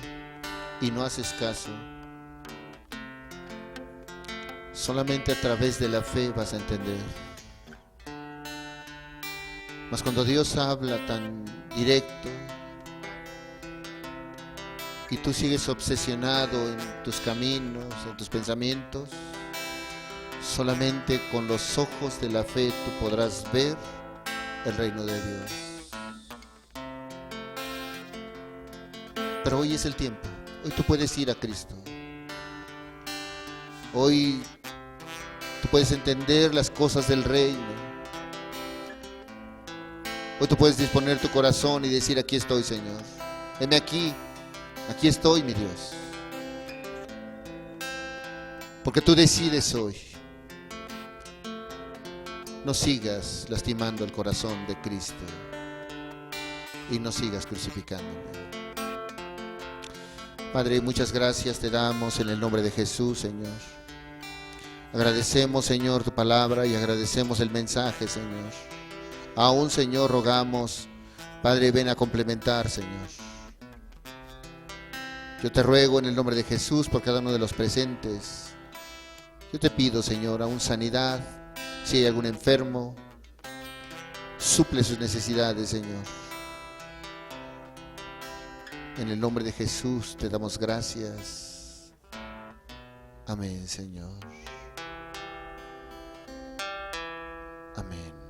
y no haces caso, solamente a través de la fe vas a entender. Mas cuando Dios habla tan directo y tú sigues obsesionado en tus caminos, en tus pensamientos, solamente con los ojos de la fe tú podrás ver el reino de Dios. Pero hoy es el tiempo. Hoy tú puedes ir a Cristo. Hoy tú puedes entender las cosas del reino. Hoy tú puedes disponer tu corazón y decir: aquí estoy, Señor. Heme aquí. Aquí estoy, mi Dios. Porque tú decides hoy. No sigas lastimando el corazón de Cristo y no sigas crucificándolo. Padre, muchas gracias te damos en el nombre de Jesús, Señor. Agradecemos, Señor, tu palabra y agradecemos el mensaje, Señor. Aún, Señor, rogamos, Padre, ven a complementar, Señor. Yo te ruego en el nombre de Jesús por cada uno de los presentes. Yo te pido, Señor, aún sanidad. Si hay algún enfermo, suple sus necesidades, Señor. En el nombre de Jesús te damos gracias. Amén, Señor. Amén.